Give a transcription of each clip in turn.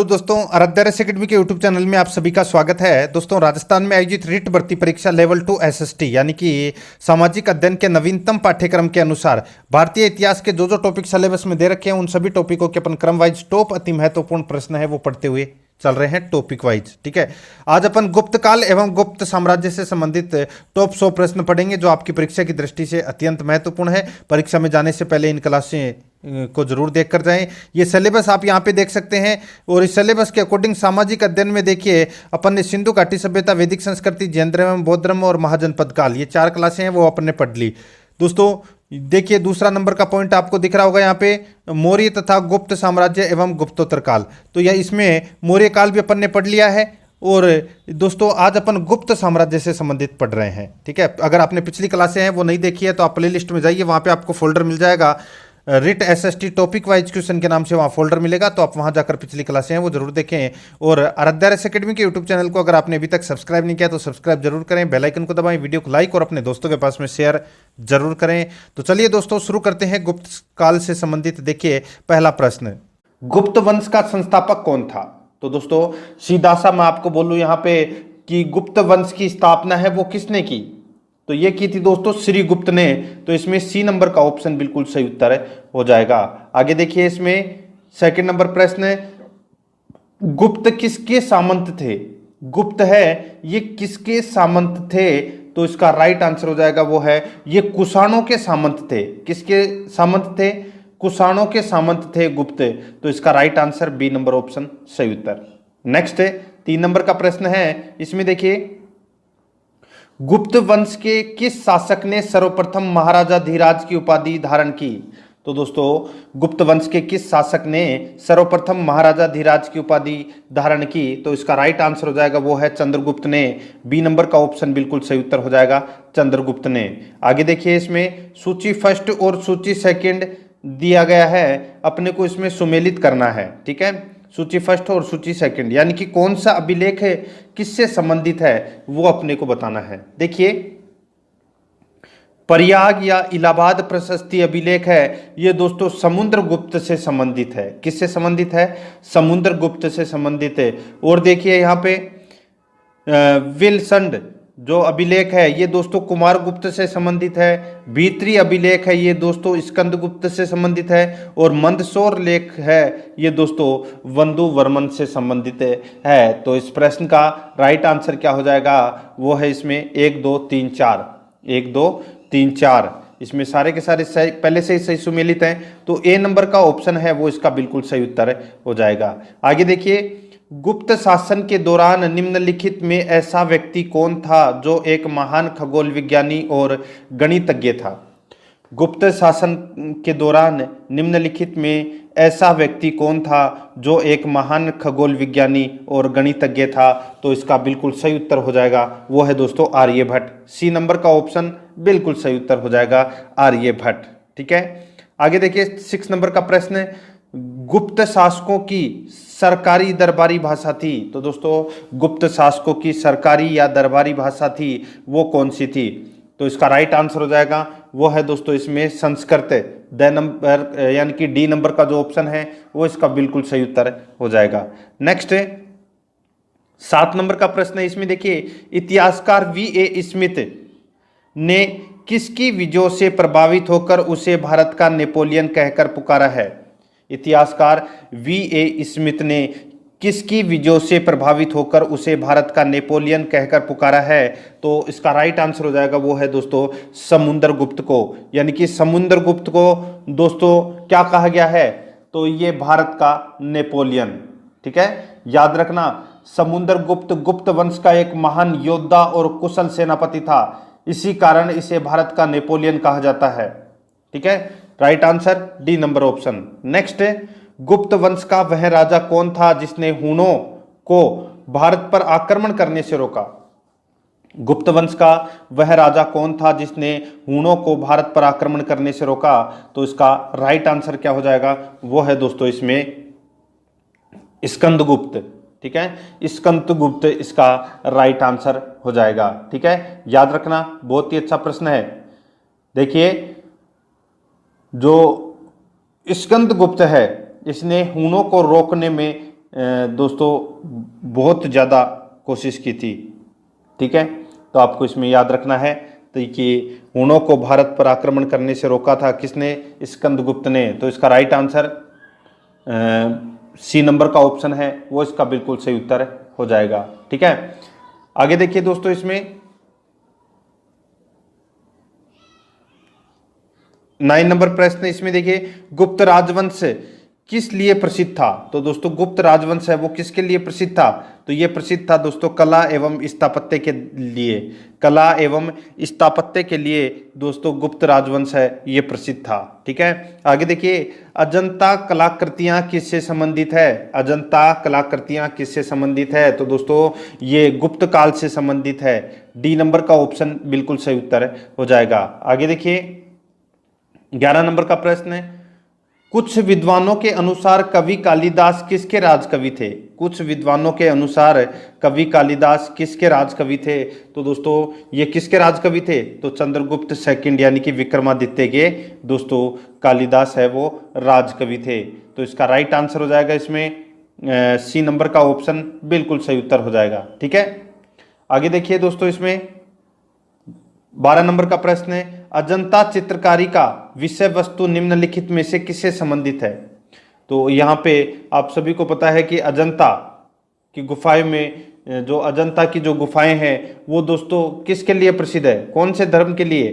Hello दोस्तों, Aaradhya academy के YouTube channel में आप सभी का स्वागत है। दोस्तों, राजस्थान में आयोजित रिट भर्ती परीक्षा लेवल 2 एसएसटी यानी कि सामाजिक अध्ययन के नवीनतम पाठ्यक्रम के अनुसार भारतीय इतिहास के जो टॉपिक सिलेबस में दे रखे हैं उन सभी टॉपिकों के अपन क्रम वाइज टॉप अति महत्वपूर्ण प्रश्न है वो पढ़ते हुए चल रहे हैं टॉपिक वाइज। ठीक है, आज अपन गुप्त काल एवं गुप्त साम्राज्य से संबंधित टॉप 100 प्रश्न पढ़ेंगे जो आपकी परीक्षा की दृष्टि से अत्यंत महत्वपूर्ण है। परीक्षा में जाने से पहले इन क्लासें को जरूर देख कर जाएं। ये सिलेबस आप यहाँ पे देख सकते हैं और इस सिलेबस के अकॉर्डिंग सामाजिक अध्ययन में देखिए अपन ने सिंधु घाटी सभ्यता, वैदिक संस्कृति, जैन धर्म एवं बौद्ध धर्म और महाजनपद काल, ये 4 क्लासें हैं वो अपन ने पढ़ ली। दोस्तों देखिए, दूसरा नंबर का पॉइंट आपको दिख रहा होगा यहाँ पे, मौर्य तथा गुप्त साम्राज्य एवं गुप्तोत्तर काल। तो यह इसमें मौर्य काल भी अपन ने पढ़ लिया है और दोस्तों आज अपन गुप्त साम्राज्य से संबंधित पढ़ रहे हैं। ठीक है, अगर आपने पिछली क्लासें हैं वो नहीं देखी है तो आप प्लेलिस्ट में जाइए, वहाँ पे आपको फोल्डर मिल जाएगा writ SST topic wise question के नाम से, वहाँ फोल्डर मिलेगा, तो आप वहाँ जाकर पिछली क्लासें हैं वो जरूर देखें। और आराध्या एकेडमी के यूट्यूब चैनल को अगर आपने अभी तक सब्सक्राइब नहीं किया तो सब्सक्राइब जरूर करें, बेल आइकन को दबाएं, वीडियो को लाइक और अपने दोस्तों के पास में शेयर जरूर करें। तो चलिए दोस्तों शुरू करते हैं गुप्त काल से संबंधित। देखिए पहला प्रश्न, गुप्त वंश का संस्थापक कौन था? तो दोस्तों सीधा सा मैं आपको बोलूं यहाँ पे कि गुप्त वंश की स्थापना है वो किसने की? तो ये की थी दोस्तों श्री गुप्त ने। तो इसमें सी नंबर का ऑप्शन बिल्कुल सही उत्तर हो जाएगा। आगे देखिए, इसमें सेकंड नंबर प्रश्न है, गुप्त किसके सामंत थे? गुप्त है, ये किसके सामंत थे? तो इसका राइट आंसर हो जाएगा वो है, ये कुषाणों के सामंत थे। किसके सामंत थे? कुषाणों के सामंत थे गुप्त। तो इसका right answer B number option सही उत्तर। नेक्स्ट है 3 नंबर का प्रश्न है, इसमें देखिए, गुप्त वंश के किस शासक ने सर्वप्रथम महाराजा धीराज की उपाधि धारण की? तो दोस्तों गुप्त वंश के किस शासक ने सर्वप्रथम महाराजा धीराज की उपाधि धारण की? तो इसका राइट आंसर हो जाएगा वो है चंद्रगुप्त ने। बी नंबर का ऑप्शन बिल्कुल सही उत्तर हो जाएगा, चंद्रगुप्त ने। आगे देखिए, इसमें सूची फर्स्ट और सूची सेकंड दिया गया है, अपने को इसमें सुमेलित करना है। ठीक है, सूची फर्स्ट और सूची सेकंड यानी कि कौन सा अभिलेख है किससे संबंधित है वो अपने को बताना है। देखिए, प्रयाग या इलाहाबाद प्रशस्ति अभिलेख है, ये दोस्तों समुद्रगुप्त से संबंधित है। किससे संबंधित है? समुद्रगुप्त से संबंधित है। और देखिए यहाँ पे विल्संड जो अभिलेख है ये दोस्तों कुमारगुप्त से संबंधित है। भीतरी अभिलेख है ये दोस्तों स्कंदगुप्त से संबंधित है। और मंदसौर लेख है ये दोस्तों वंदु वर्मन से संबंधित है। तो इस प्रश्न का राइट आंसर क्या हो जाएगा? वो है इसमें 1 2 3 4, 1 2 3 4, इसमें सारे के सारे सही, पहले से ही सही सुमेलित हैं। तो ए नंबर का ऑप्शन है वो इसका बिल्कुल सही उत्तर हो जाएगा। आगे देखिए, गुप्त शासन के दौरान निम्नलिखित में ऐसा व्यक्ति कौन था जो एक महान खगोल विज्ञानी और गणितज्ञ था? गुप्त शासन के दौरान निम्नलिखित में ऐसा व्यक्ति कौन था जो एक महान खगोल विज्ञानी और गणितज्ञ था? तो इसका बिल्कुल सही उत्तर हो जाएगा वो है दोस्तों आर्यभट्ट। सी नंबर का ऑप्शन बिल्कुल सही उत्तर हो जाएगा आर्यभट्ट। ठीक है, आगे देखिए 6 नंबर का प्रश्न है, गुप्त शासकों की सरकारी दरबारी भाषा थी? तो दोस्तों गुप्त शासकों की सरकारी या दरबारी भाषा थी वो कौन सी थी? तो इसका राइट आंसर हो जाएगा वो है दोस्तों इसमें संस्कृत। द नंबर यानी कि डी नंबर का जो ऑप्शन है वो इसका बिल्कुल सही उत्तर हो जाएगा। नेक्स्ट 7 नंबर का प्रश्न है, इसमें देखिए, इतिहासकार V.A. स्मिथ ने किसकी विजयों से प्रभावित होकर उसे भारत का नेपोलियन कहकर पुकारा है? इतिहासकार V.A. स्मिथ ने किसकी विजयों से प्रभावित होकर उसे भारत का नेपोलियन कहकर पुकारा है? तो इसका राइट आंसर हो जाएगा वो है दोस्तों समुद्रगुप्त को। यानी कि समुद्रगुप्त को दोस्तों क्या कहा गया है? तो ये भारत का नेपोलियन। ठीक है, याद रखना, समुद्रगुप्त गुप्त वंश का एक महान योद्धा और कुशल सेनापति था, इसी कारण इसे भारत का नेपोलियन कहा जाता है। ठीक है, right answer D number option. Next, गुप्त वंश का वह राजा कौन था जिसने हूणों को भारत पर आक्रमण करने से रोका? गुप्त वंश का वह राजा कौन था जिसने हूणों को भारत पर आक्रमण करने से रोका? तो इसका राइट आंसर क्या हो जाएगा? वो है दोस्तों इसमें स्कंदगुप्त। ठीक है, स्कंदगुप्त इसका राइट आंसर हो जाएगा। ठीक है, याद रखना, बहुत ही अच्छा प्रश्न है। देखिए, जो स्कंदगुप्त है इसने हूणों को रोकने में दोस्तों बहुत ज़्यादा कोशिश की थी। ठीक है, तो आपको इसमें याद रखना है तो कि हुणों को भारत पर आक्रमण करने से रोका था किसने? स्कंदगुप्त ने। तो इसका राइट आंसर सी नंबर का ऑप्शन है वो इसका बिल्कुल सही उत्तर हो जाएगा। ठीक है, आगे देखिए दोस्तों, इसमें 9 नंबर प्रश्न, इसमें देखिए गुप्त राजवंश किस लिए प्रसिद्ध था? तो दोस्तों गुप्त राजवंश है वो किसके लिए प्रसिद्ध था? तो ये प्रसिद्ध था दोस्तों कला एवं स्थापत्य के लिए। कला एवं स्थापत्य के लिए दोस्तों गुप्त राजवंश है ये प्रसिद्ध था। ठीक है, आगे देखिए, अजंता कलाकृतियां किससे संबंधित है? अजंता कलाकृतियां किससे संबंधित है? तो दोस्तों ये गुप्त काल से संबंधित है। डी नंबर का ऑप्शन बिल्कुल सही उत्तर हो जाएगा। आगे देखिए, 11 नंबर का प्रश्न है, कुछ विद्वानों के अनुसार कवि कालिदास किसके राजकवि थे? कुछ विद्वानों के अनुसार कवि कालिदास किसके राजकवि थे? तो दोस्तों ये किसके राजकवि थे? तो चंद्रगुप्त सेकंड यानी कि विक्रमादित्य के दोस्तों कालिदास है वो राजकवि थे। तो इसका राइट आंसर हो जाएगा इसमें सी नंबर का ऑप्शन बिल्कुल सही उत्तर हो जाएगा। ठीक है, आगे देखिए दोस्तों, इसमें 12 नंबर का प्रश्न है, अजंता चित्रकारी का विषय वस्तु निम्नलिखित में से किससे संबंधित है? तो यहाँ पे आप सभी को पता है कि अजंता की गुफाएं में जो अजंता की जो गुफाएं हैं वो दोस्तों किसके लिए प्रसिद्ध है? कौन से धर्म के लिए?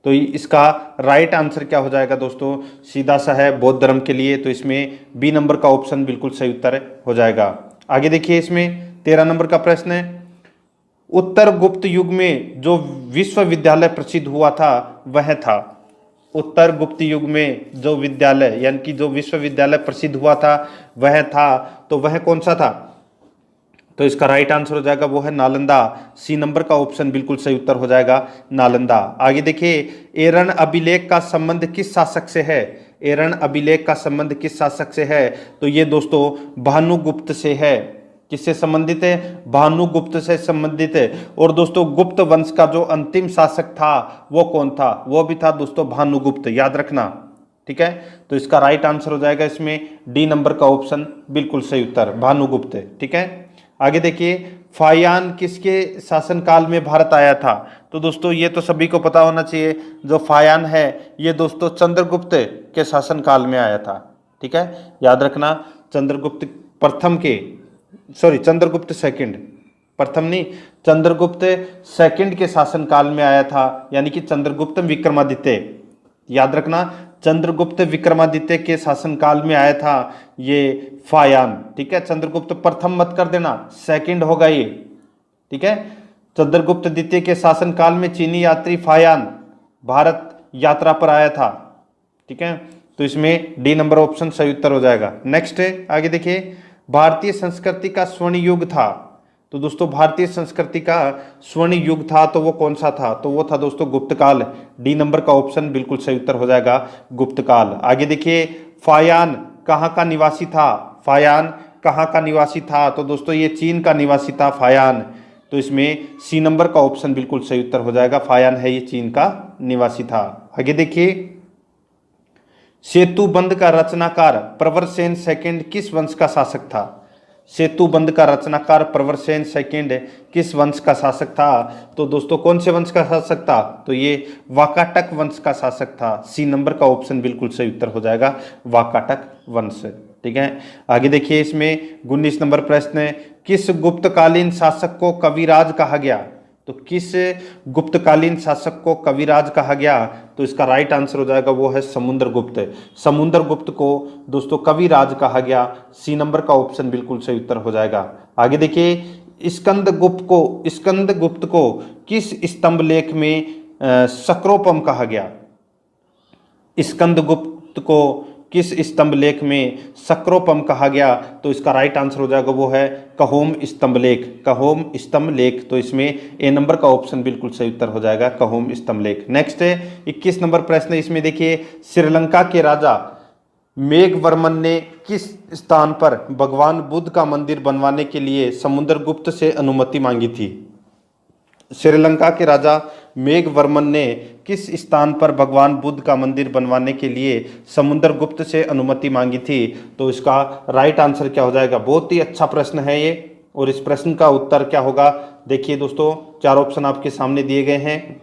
तो इसका राइट आंसर क्या हो जाएगा दोस्तों? सीधा सा है बौद्ध धर्म के लिए। तो इसमें बी नंबर का ऑप्शन बिल्कुल सही उत्तर हो जाएगा। आगे देखिए, इसमें 13 नंबर का प्रश्न है, उत्तर गुप्त युग में जो विश्वविद्यालय प्रसिद्ध हुआ था वह था? उत्तर गुप्त युग में जो विद्यालय यानी कि जो विश्वविद्यालय प्रसिद्ध हुआ था वह था, तो वह कौन सा था? तो इसका राइट आंसर हो जाएगा वो है नालंदा। सी नंबर का ऑप्शन बिल्कुल सही उत्तर हो जाएगा, नालंदा। आगे देखिए, एरन अभिलेख का संबंध किस शासक से है? एरन अभिलेख का संबंध किस शासक से है? तो ये दोस्तों भानुगुप्त से है। किससे संबंधित है? भानुगुप्त से संबंधित है। और दोस्तों गुप्त वंश का जो अंतिम शासक था वो कौन था? वो भी था दोस्तों भानुगुप्त, याद रखना। ठीक है, तो इसका राइट आंसर हो जाएगा इसमें डी नंबर का ऑप्शन बिल्कुल सही उत्तर, भानुगुप्त। ठीक है, आगे देखिए, फायान किसके शासनकाल में भारत आया था? तो दोस्तों ये तो सभी को पता होना चाहिए, जो फायान है ये दोस्तों चंद्रगुप्त के शासनकाल में आया था। ठीक है, याद रखना, चंद्रगुप्त प्रथम के चंद्रगुप्त सेकंड, प्रथम नहीं, चंद्रगुप्त सेकंड के शासनकाल में आया था, यानी कि चंद्रगुप्त विक्रमादित्य। याद रखना, चंद्रगुप्त विक्रमादित्य के शासनकाल में आया था ये फायान। ठीक है, चंद्रगुप्त प्रथम मत कर देना, सेकंड होगा ये। ठीक है, चंद्रगुप्त द्वितीय के शासनकाल में चीनी यात्री फायान भारत यात्रा पर आया था। ठीक है, तो इसमें डी नंबर ऑप्शन सही उत्तर हो जाएगा। नेक्स्ट है, आगे देखिए, भारतीय संस्कृति का स्वर्ण युग था। तो दोस्तों भारतीय संस्कृति का स्वर्ण युग था तो वो कौन सा था? तो वो था दोस्तों गुप्त काल। डी नंबर का ऑप्शन बिल्कुल सही उत्तर हो जाएगा, गुप्त काल। आगे देखिए, फायान कहाँ का निवासी था? फायान कहाँ का निवासी था? तो दोस्तों ये चीन का निवासी था फायान। तो इसमें सी नंबर का ऑप्शन बिल्कुल सही उत्तर हो जाएगा, फायान है ये चीन का निवासी था। आगे देखिए, सेतुबंध का रचनाकार प्रवरसेन सेकंड किस वंश का शासक था? सेतुबंध का रचनाकार प्रवरसेन सेकंड किस वंश का शासक था? तो दोस्तों कौन से वंश का शासक था? तो ये वाकाटक वंश का शासक था। सी नंबर का ऑप्शन बिल्कुल सही उत्तर हो जाएगा, वाकाटक वंश। ठीक है, आगे देखिए, इसमें 19 नंबर प्रश्न है, किस गुप्तकालीन शासक को कविराज कहा गया? तो किस गुप्तकालीन शासक को कविराज कहा गया? तो इसका राइट आंसर हो जाएगा वो है समुद्रगुप्त। समुद्रगुप्त को दोस्तों कविराज कहा गया। सी नंबर का ऑप्शन बिल्कुल सही उत्तर हो जाएगा। आगे देखिए, स्कंदगुप्त को किस स्तंभ लेख में सक्रोपम कहा गया? स्कंदगुप्त को किस स्तंभ लेख में सक्रोपम कहा गया? तो इसका राइट आंसर हो जाएगा वो है कहोम स्तंभ लेख। कहोम स्तंभ लेख, तो इसमें ए नंबर का ऑप्शन बिल्कुल सही उत्तर हो जाएगा, कहोम स्तंभ लेख। नेक्स्ट है 21 नंबर प्रश्न, इसमें देखिए, श्रीलंका के राजा मेघवर्मन ने किस स्थान पर भगवान बुद्ध का मंदिर बनवाने के लिए समुद्रगुप्त से अनुमति मांगी थी? श्रीलंका के राजा मेघवर्मन ने किस स्थान पर भगवान बुद्ध का मंदिर बनवाने के लिए समुद्रगुप्त से अनुमति मांगी थी? तो इसका राइट आंसर क्या हो जाएगा? बहुत ही अच्छा प्रश्न है ये, और इस प्रश्न का उत्तर क्या होगा? देखिए दोस्तों, चार ऑप्शन आपके सामने दिए गए हैं,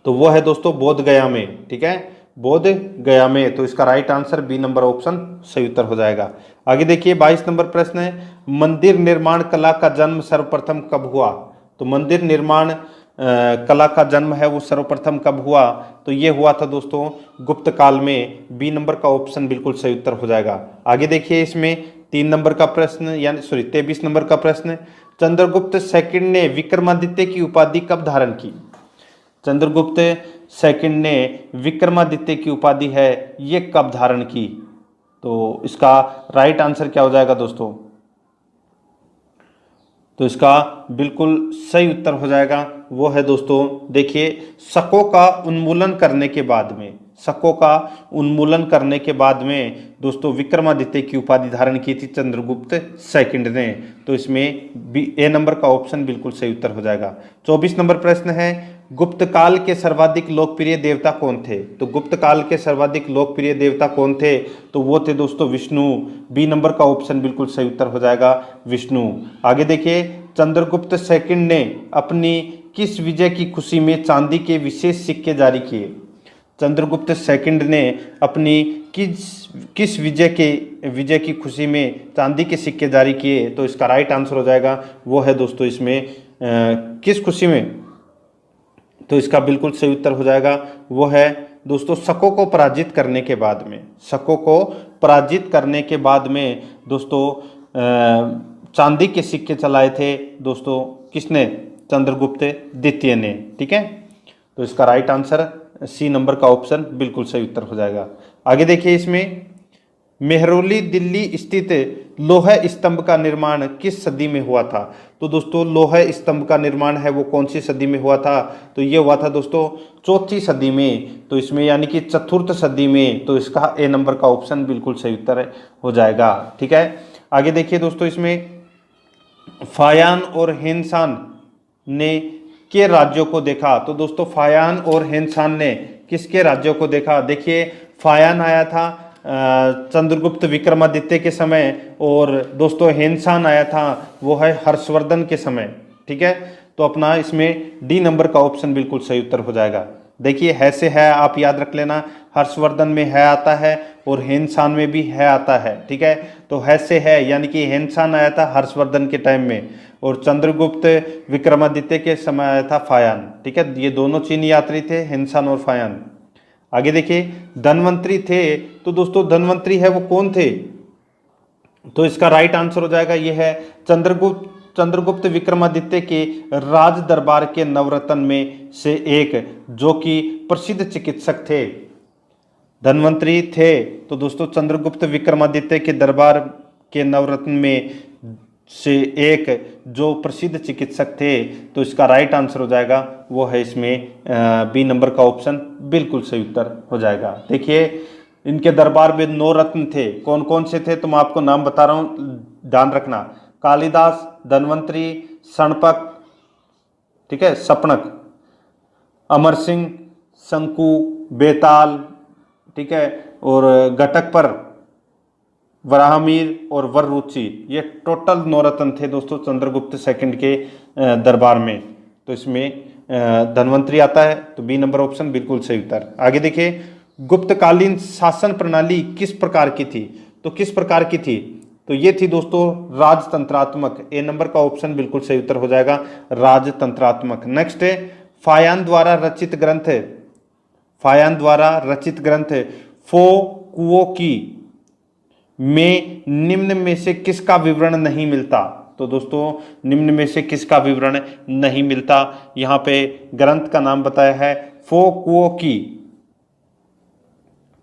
तो वो है दोस्तों बोध गया में। ठीक है, बोध गया में। तो इसका right answer B number option सही उत्तर हो जाएगा। आगे देखिए 22 नंबर प्रश्न है, मंदिर निर्माण कला का जन्म सर्वप्रथम कब हुआ? तो मंदिर निर्माण कला का जन्म है वो सर्वप्रथम कब हुआ? तो ये हुआ था दोस्तों गुप्त काल में। बी नंबर का ऑप्शन बिल्कुल सही उत्तर हो जाएगा। आगे देखिए इसमें 3 नंबर का प्रश्न, यानी 23 नंबर का प्रश्न, चंद्रगुप्त सेकंड ने विक्रमादित्य की उपाधि कब धारण की? चंद्रगुप्त सेकंड ने विक्रमादित्य की उपाधि है ये कब धारण की? तो इसका राइट आंसर क्या हो जाएगा दोस्तों? तो इसका बिल्कुल सही उत्तर हो जाएगा, वो है दोस्तों देखिए शकों का उन्मूलन करने के बाद में, शकों का उन्मूलन करने के बाद में दोस्तों विक्रमादित्य की उपाधि धारण की थी चंद्रगुप्त सेकंड ने। तो इसमें ए नंबर का ऑप्शन बिल्कुल सही उत्तर हो जाएगा। 24 नंबर प्रश्न है, गुप्त काल के सर्वाधिक लोकप्रिय देवता कौन थे? तो गुप्त काल के सर्वाधिक लोकप्रिय देवता कौन थे? तो वो थे दोस्तों विष्णु। बी नंबर का ऑप्शन बिल्कुल सही उत्तर हो जाएगा, विष्णु। आगे देखिए, चंद्रगुप्त सेकंड ने अपनी किस विजय की खुशी में चांदी के विशेष सिक्के जारी किए? चंद्रगुप्त सेकंड ने अपनी किस विजय की खुशी में चांदी के सिक्के जारी किए? तो इसका राइट आंसर हो जाएगा, वो है दोस्तों इसमें किस खुशी में? तो इसका बिल्कुल सही उत्तर हो जाएगा, वो है दोस्तों शकों को पराजित करने के बाद में। शकों को पराजित करने के बाद में दोस्तों चांदी के सिक्के चलाए थे दोस्तों, किसने? चंद्रगुप्त द्वितीय ने। ठीक है, तो इसका राइट आंसर सी नंबर का ऑप्शन बिल्कुल सही उत्तर हो जाएगा। आगे देखिए इसमें, मेहरौली दिल्ली स्थित लोह स्तंभ का निर्माण किस सदी में हुआ था? तो दोस्तों लोह स्तंभ का निर्माण है वो कौन सी सदी में हुआ था? तो ये हुआ था दोस्तों चौथी सदी में। तो इसमें यानी कि चतुर्थ सदी में। तो इसका ए नंबर का ऑप्शन बिल्कुल सही उत्तर हो जाएगा। ठीक है, आगे देखिए दोस्तों इसमें, फायान और हेनसान ने के राज्यों को देखा? तो दोस्तों फायान और हेनसान ने किसके राज्यों को देखा? देखिए फायान आया था चंद्रगुप्त विक्रमादित्य के समय, और दोस्तों हेनसान आया था वो है हर्षवर्धन के समय। ठीक है, तो अपना इसमें डी नंबर का ऑप्शन बिल्कुल सही उत्तर हो जाएगा। देखिए है से है आप याद रख लेना, हर्षवर्धन में है आता है और हेनसान में भी है आता है। ठीक है, तो है से है यानी कि हेनसान आया था हर्षवर्धन के टाइम में, और चंद्रगुप्त विक्रमादित्य के समय आया था फायान। ठीक है, ये दोनों चीनी यात्री थे, हेनसान और फायान। आगे देखिए, धनवंतरी थे, तो दोस्तों धनवंतरी है वो कौन थे? तो इसका राइट आंसर हो जाएगा ये है चंद्रगुप्त विक्रमादित्य के राज दरबार के नवरत्न में से एक, जो कि प्रसिद्ध चिकित्सक थे। धनवंतरी थे तो दोस्तों चंद्रगुप्त विक्रमादित्य के दरबार के नवरत्न में से एक जो प्रसिद्ध चिकित्सक थे। तो इसका राइट आंसर हो जाएगा वो है इसमें बी नंबर का ऑप्शन बिल्कुल सही उत्तर हो जाएगा। देखिए इनके दरबार में 9 रत्न थे, कौन कौन से थे तो मैं आपको नाम बता रहा हूँ, ध्यान रखना। कालिदास, धन्वंतरी, सणपक, ठीक है, सपनक, अमर सिंह, शंकु, बेताल, ठीक है, और घटक पर, वराहमीर और वररुचि, ये टोटल 9 रत्न थे दोस्तों चंद्रगुप्त सेकंड के दरबार में। तो इसमें धन्वंतरी आता है, तो बी नंबर ऑप्शन बिल्कुल सही उत्तर। आगे देखिए, गुप्तकालीन शासन प्रणाली किस प्रकार की थी? तो किस प्रकार की थी? तो ये थी दोस्तों राजतंत्रात्मक। ए नंबर का ऑप्शन बिल्कुल सही उत्तर हो जाएगा, राजतंत्रात्मक। नेक्स्ट है फायान द्वारा रचित ग्रंथ फो कुओ की में निम्न में से किसका विवरण नहीं मिलता? तो दोस्तों निम्न में से किसका विवरण नहीं मिलता? यहां पे ग्रंथ का नाम बताया है फो कुओ की,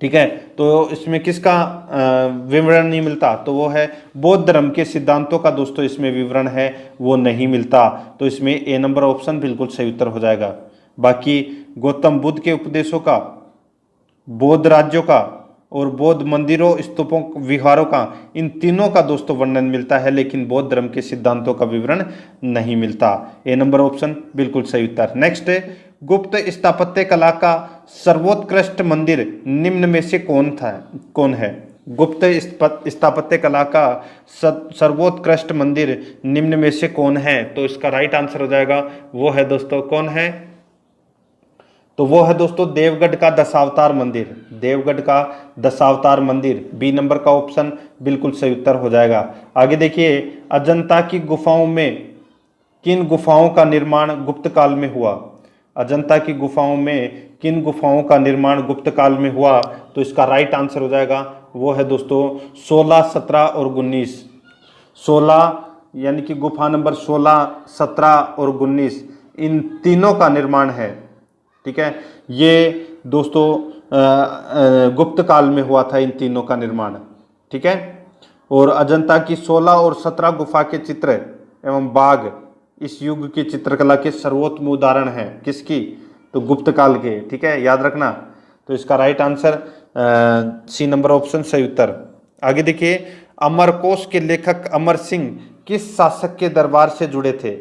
ठीक है, तो इसमें किसका विवरण नहीं मिलता? तो वो है बौद्ध धर्म के सिद्धांतों का दोस्तों इसमें विवरण है वो नहीं मिलता। तो इसमें ए नंबर ऑप्शन बिल्कुल सही उत्तर हो जाएगा। बाकी गौतम बुद्ध के उपदेशों का, बौद्ध राज्यों का, और बौद्ध मंदिरों, स्तूपों, विहारों का, इन तीनों का दोस्तों वर्णन मिलता है, लेकिन बौद्ध धर्म के सिद्धांतों का विवरण नहीं मिलता। ए नंबर ऑप्शन बिल्कुल सही उत्तर। नेक्स्ट है, गुप्त स्थापत्य कला का सर्वोत्कृष्ट मंदिर निम्न में से कौन है? गुप्त स्थापत्य कला का सर्वोत्कृष्ट मंदिर निम्न में से कौन है? तो इसका राइट आंसर हो जाएगा, वो है दोस्तों, कौन है? तो वो है दोस्तों देवगढ़ का दशावतार मंदिर। देवगढ़ का दशावतार मंदिर, बी नंबर का ऑप्शन बिल्कुल सही उत्तर हो जाएगा। आगे देखिए, अजंता की गुफाओं में किन गुफाओं का निर्माण गुप्त काल में हुआ? अजंता की गुफाओं में किन गुफाओं का निर्माण गुप्त काल में हुआ? तो इसका राइट आंसर हो जाएगा, वो है दोस्तों 16, 17 और 19। 16 यानी कि गुफा नंबर 16, 17 और 19, इन तीनों का निर्माण है। ठीक है, ये दोस्तों गुप्त काल में हुआ था, इन तीनों का निर्माण। ठीक है, और अजंता की 16 और 17 गुफा के चित्र एवं बाग इस युग की चित्रकला के सर्वोत्तम उदाहरण हैं। किसकी? तो गुप्त काल के। ठीक है, याद रखना। तो इसका right answer C number option सही उत्तर। आगे देखिए, अमरकोश के लेखक अमर सिंह किस शासक के दरबार से जुड़े थे?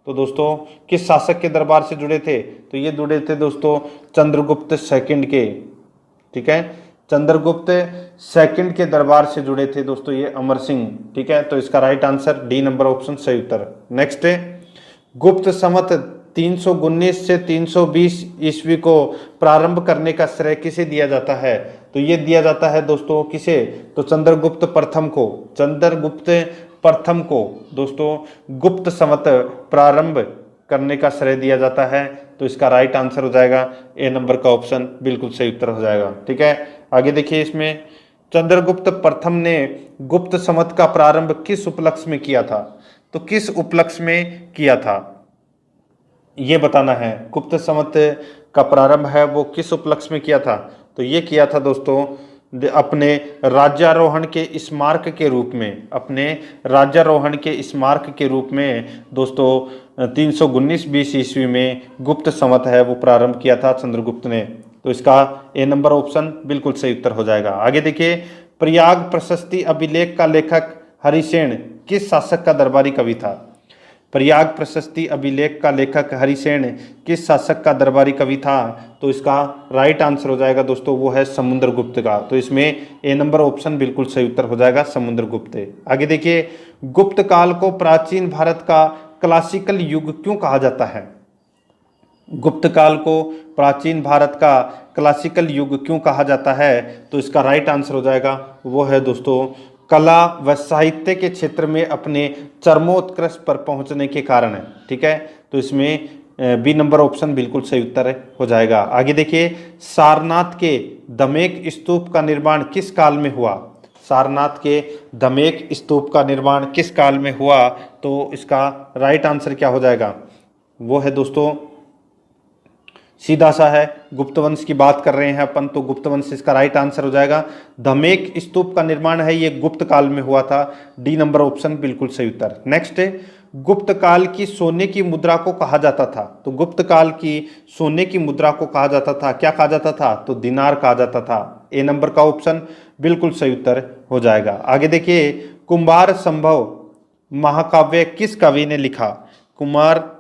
तो दोस्तों किस शासक के दरबार से जुड़े थे? तो ये जुड़े थे दोस्तों चंद्रगुप्त सेकंड के। ठीक है, चंद्रगुप्त सेकंड के दरबार से जुड़े थे दोस्तों ये अमर सिंह। ठीक है, तो इसका right answer D number option सही उत्तर। नेक्स्ट है, गुप्त संवत 319 से 320 ईस्वी को प्रारंभ करने का श्रेय किसे दिया जाता है? तो ये दिया जाता है दोस्तों किसे? तो चंद्रगुप्त प्रथम को। चंद्रगुप्त प्रथम को दोस्तों गुप्त संवत प्रारंभ करने का श्रेय दिया जाता है। तो इसका राइट आंसर हो जाएगा ए नंबर का ऑप्शन बिल्कुल सही उत्तर हो जाएगा। ठीक है, आगे देखिए, इसमें चंद्रगुप्त प्रथम ने गुप्त संवत का प्रारंभ किस उपलक्ष्य में किया था? तो किस उपलक्ष्य में किया था ये बताना है। गुप्त संवत का प्रारंभ है वो किस उपलक्ष्य में किया था? तो ये किया था दोस्तों अपने राज्यारोहण के स्मारक के रूप में। अपने राज्यारोहण के स्मारक के रूप में दोस्तों 319 ईस्वी में गुप्त संवत है वो प्रारंभ किया था चंद्रगुप्त ने। तो इसका ए नंबर ऑप्शन बिल्कुल सही उत्तर हो जाएगा। आगे देखिए, प्रयाग प्रशस्ति अभिलेख का लेखक हरिसेन किस शासक का दरबारी कवि था? प्रयाग प्रशस्ति अभिलेख का लेखक हरिसेन किस शासक का दरबारी कवि था? तो इसका राइट आंसर हो जाएगा दोस्तों, वो है समुद्रगुप्त का। तो इसमें ए नंबर ऑप्शन बिल्कुल सही उत्तर हो जाएगा, समुद्रगुप्त। आगे देखिए, गुप्त काल को प्राचीन भारत का क्लासिकल युग क्यों कहा जाता है? गुप्त काल को प्राचीन भारत का क्लासिकल युग क्यों कहा जाता है? तो इसका राइट आंसर हो जाएगा, वो है दोस्तों कला व साहित्य के क्षेत्र में अपने चरमोत्कर्ष पर पहुंचने के कारण है। ठीक है, तो इसमें बी नंबर ऑप्शन बिल्कुल सही उत्तर हो जाएगा। आगे देखिए, सारनाथ के दमेक स्तूप का निर्माण किस काल में हुआ? सारनाथ के दमेक स्तूप का निर्माण किस काल में हुआ? तो इसका राइट आंसर क्या हो जाएगा? वो है दोस्तों सीधा सा है, गुप्त वंश की बात कर रहे हैं अपन, तो गुप्त वंश इसका राइट आंसर हो जाएगा। धमेक स्तूप का निर्माण है ये गुप्त काल में हुआ था। डी नंबर ऑप्शन बिल्कुल सही उत्तर। नेक्स्ट है, गुप्त काल की सोने की मुद्रा को कहा जाता था। तो गुप्त काल की सोने की मुद्रा को कहा जाता था, क्या कहा जाता था? तो दिनार कहा जाता था। ए नंबर का ऑप्शन बिल्कुल सही उत्तर हो जाएगा। आगे देखिए, कुमार संभव महाकाव्य किस कवि ने लिखा? कुमार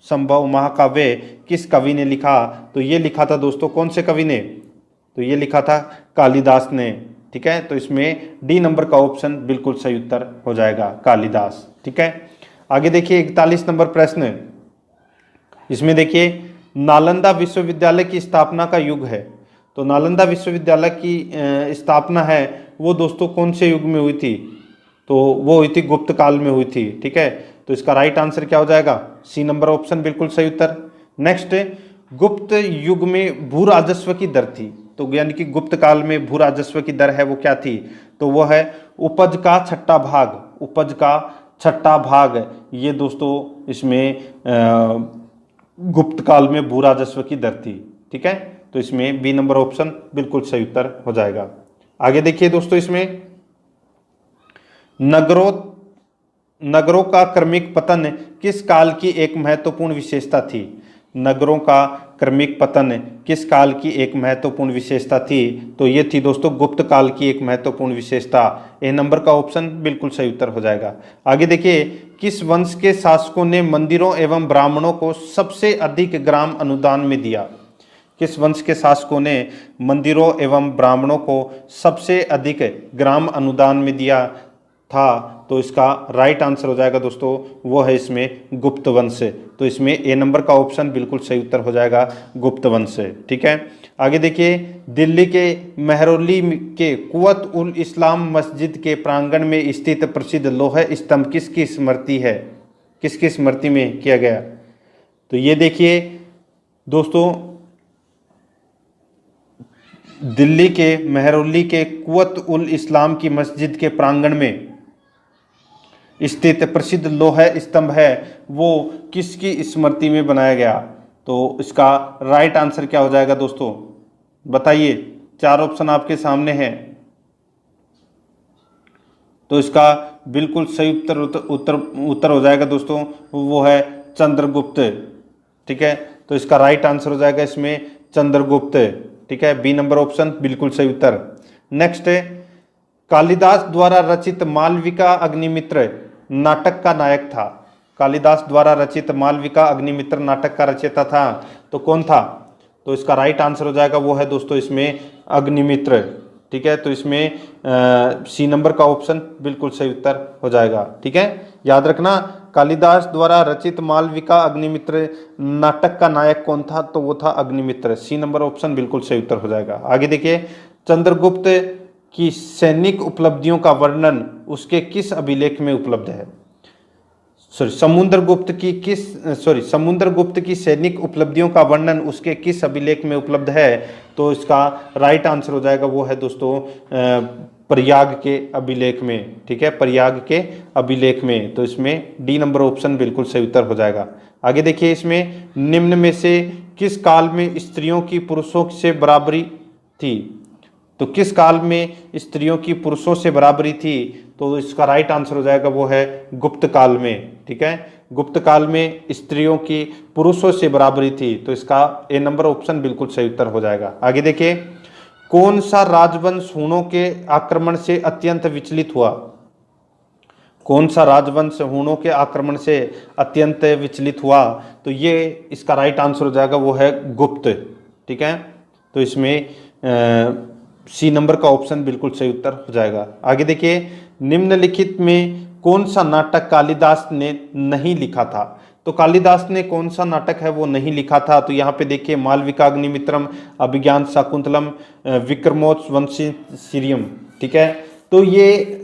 संभव महाकाव्य किस कवि ने लिखा? तो ये लिखा था दोस्तों कौन से कवि ने? तो ये लिखा था कालिदास ने। ठीक है, तो इसमें डी नंबर का ऑप्शन बिल्कुल सही उत्तर हो जाएगा, कालिदास। ठीक है, आगे देखिए 41 नंबर प्रश्न। इसमें देखिए, नालंदा विश्वविद्यालय की स्थापना का युग है। तो नालंदा विश्वविद्यालय की स्थापना है वो दोस्तों कौन से युग में हुई थी? तो वो हुई थी गुप्त काल में हुई थी। ठीक है, तो इसका राइट आंसर क्या हो जाएगा? सी नंबर ऑप्शन बिल्कुल सही उत्तर। नेक्स्ट, गुप्त युग में भू राजस्व की दर थी। तो यानी कि गुप्त काल में भू राजस्व की दर है वो क्या थी? तो वो है उपज का छठा भाग। उपज का छठा भाग ये दोस्तों इसमें गुप्त काल में भू राजस्व की दर थी। ठीक है, तो इसमें बी नंबर ऑप्शन बिल्कुल सही उत्तर हो जाएगा। आगे देखिए दोस्तों, इसमें नगरों का क्रमिक पतन किस काल की एक महत्वपूर्ण विशेषता थी? नगरों का क्रमिक पतन किस काल की एक महत्वपूर्ण विशेषता थी? तो ये थी दोस्तों गुप्त काल की एक महत्वपूर्ण विशेषता। ए नंबर का ऑप्शन बिल्कुल सही उत्तर हो जाएगा। आगे देखिए, किस वंश के शासकों ने मंदिरों एवं ब्राह्मणों को सबसे अधिक ग्राम अनुदान में दिया? किस वंश के शासकों ने मंदिरों एवं ब्राह्मणों को सबसे अधिक ग्राम अनुदान में दिया था? तो इसका राइट आंसर हो जाएगा दोस्तों, वो है इसमें गुप्त वंश। तो इसमें ए नंबर का ऑप्शन बिल्कुल सही उत्तर हो जाएगा, गुप्त वंश। ठीक है, आगे देखिए, दिल्ली के मेहरौली के कुवत उल इस्लाम मस्जिद के प्रांगण में स्थित प्रसिद्ध लोह स्तंभ किसकी स्मृति है? किसकी स्मृति में किया गया? तो ये देखिए दोस्तों, दिल्ली के मेहरौली के कुवत उल इस्लाम की मस्जिद के प्रांगण में स्थित प्रसिद्ध लोह स्तंभ है, वो किसकी स्मृति में बनाया गया? तो इसका राइट आंसर क्या हो जाएगा दोस्तों, बताइए। 4 ऑप्शन आपके सामने हैं। तो इसका बिल्कुल सही उत्तर हो जाएगा दोस्तों, वो है चंद्रगुप्त। ठीक है, तो इसका राइट आंसर हो जाएगा इसमें चंद्रगुप्त। ठीक है, बी नंबर ऑप्शन बिल्कुल सही उत्तर। नेक्स्ट है, कालिदास द्वारा रचित मालविका अग्निमित्र नाटक का नायक था। कालिदास द्वारा रचित मालविका अग्निमित्र नाटक का रचयिता था, तो कौन था? तो इसका राइट आंसर हो जाएगा, वो है दोस्तों इसमें अग्निमित्र। ठीक है, तो इसमें सी नंबर का ऑप्शन बिल्कुल सही उत्तर हो जाएगा। ठीक है, याद रखना, कालिदास द्वारा रचित मालविका अग्निमित्र नाटक का नायक कौन था? तो वो था अग्निमित्र। सी नंबर ऑप्शन बिल्कुल सही उत्तर हो जाएगा। आगे देखिए, चंद्रगुप्त की सैनिक उपलब्धियों का वर्णन उसके किस अभिलेख में उपलब्ध है? समुद्रगुप्त की सैनिक उपलब्धियों का वर्णन उसके किस अभिलेख में उपलब्ध है? तो इसका राइट आंसर हो जाएगा, वो है दोस्तों प्रयाग के अभिलेख में। ठीक है, प्रयाग के अभिलेख में। तो इसमें डी नंबर ऑप्शन बिल्कुल सही उत्तर हो जाएगा। आगे देखिए, इसमें निम्न में से किस काल में स्त्रियों की पुरुषों से बराबरी थी? तो किस काल में स्त्रियों की पुरुषों से बराबरी थी? तो इसका राइट आंसर हो जाएगा, वो है गुप्त काल में। ठीक है, गुप्त काल में स्त्रियों की पुरुषों से बराबरी थी। तो इसका ए नंबर ऑप्शन बिल्कुल सही उत्तर हो जाएगा। आगे देखिए, कौन सा राजवंश हूणों के आक्रमण से अत्यंत विचलित हुआ? कौन सा राजवंश हूणों के आक्रमण से अत्यंत विचलित हुआ? तो ये इसका राइट आंसर हो जाएगा, वो है गुप्त। ठीक है, तो इसमें सी नंबर का ऑप्शन बिल्कुल सही उत्तर हो जाएगा। आगे देखिए, निम्नलिखित में कौन सा नाटक कालिदास ने नहीं लिखा था? तो कालिदास ने कौन सा नाटक है वो नहीं लिखा था? तो यहाँ पे देखिए, मालविकाग्निमित्रम, अभिज्ञान शाकुंतलम, विक्रमोर्वशीयम। ठीक है, तो ये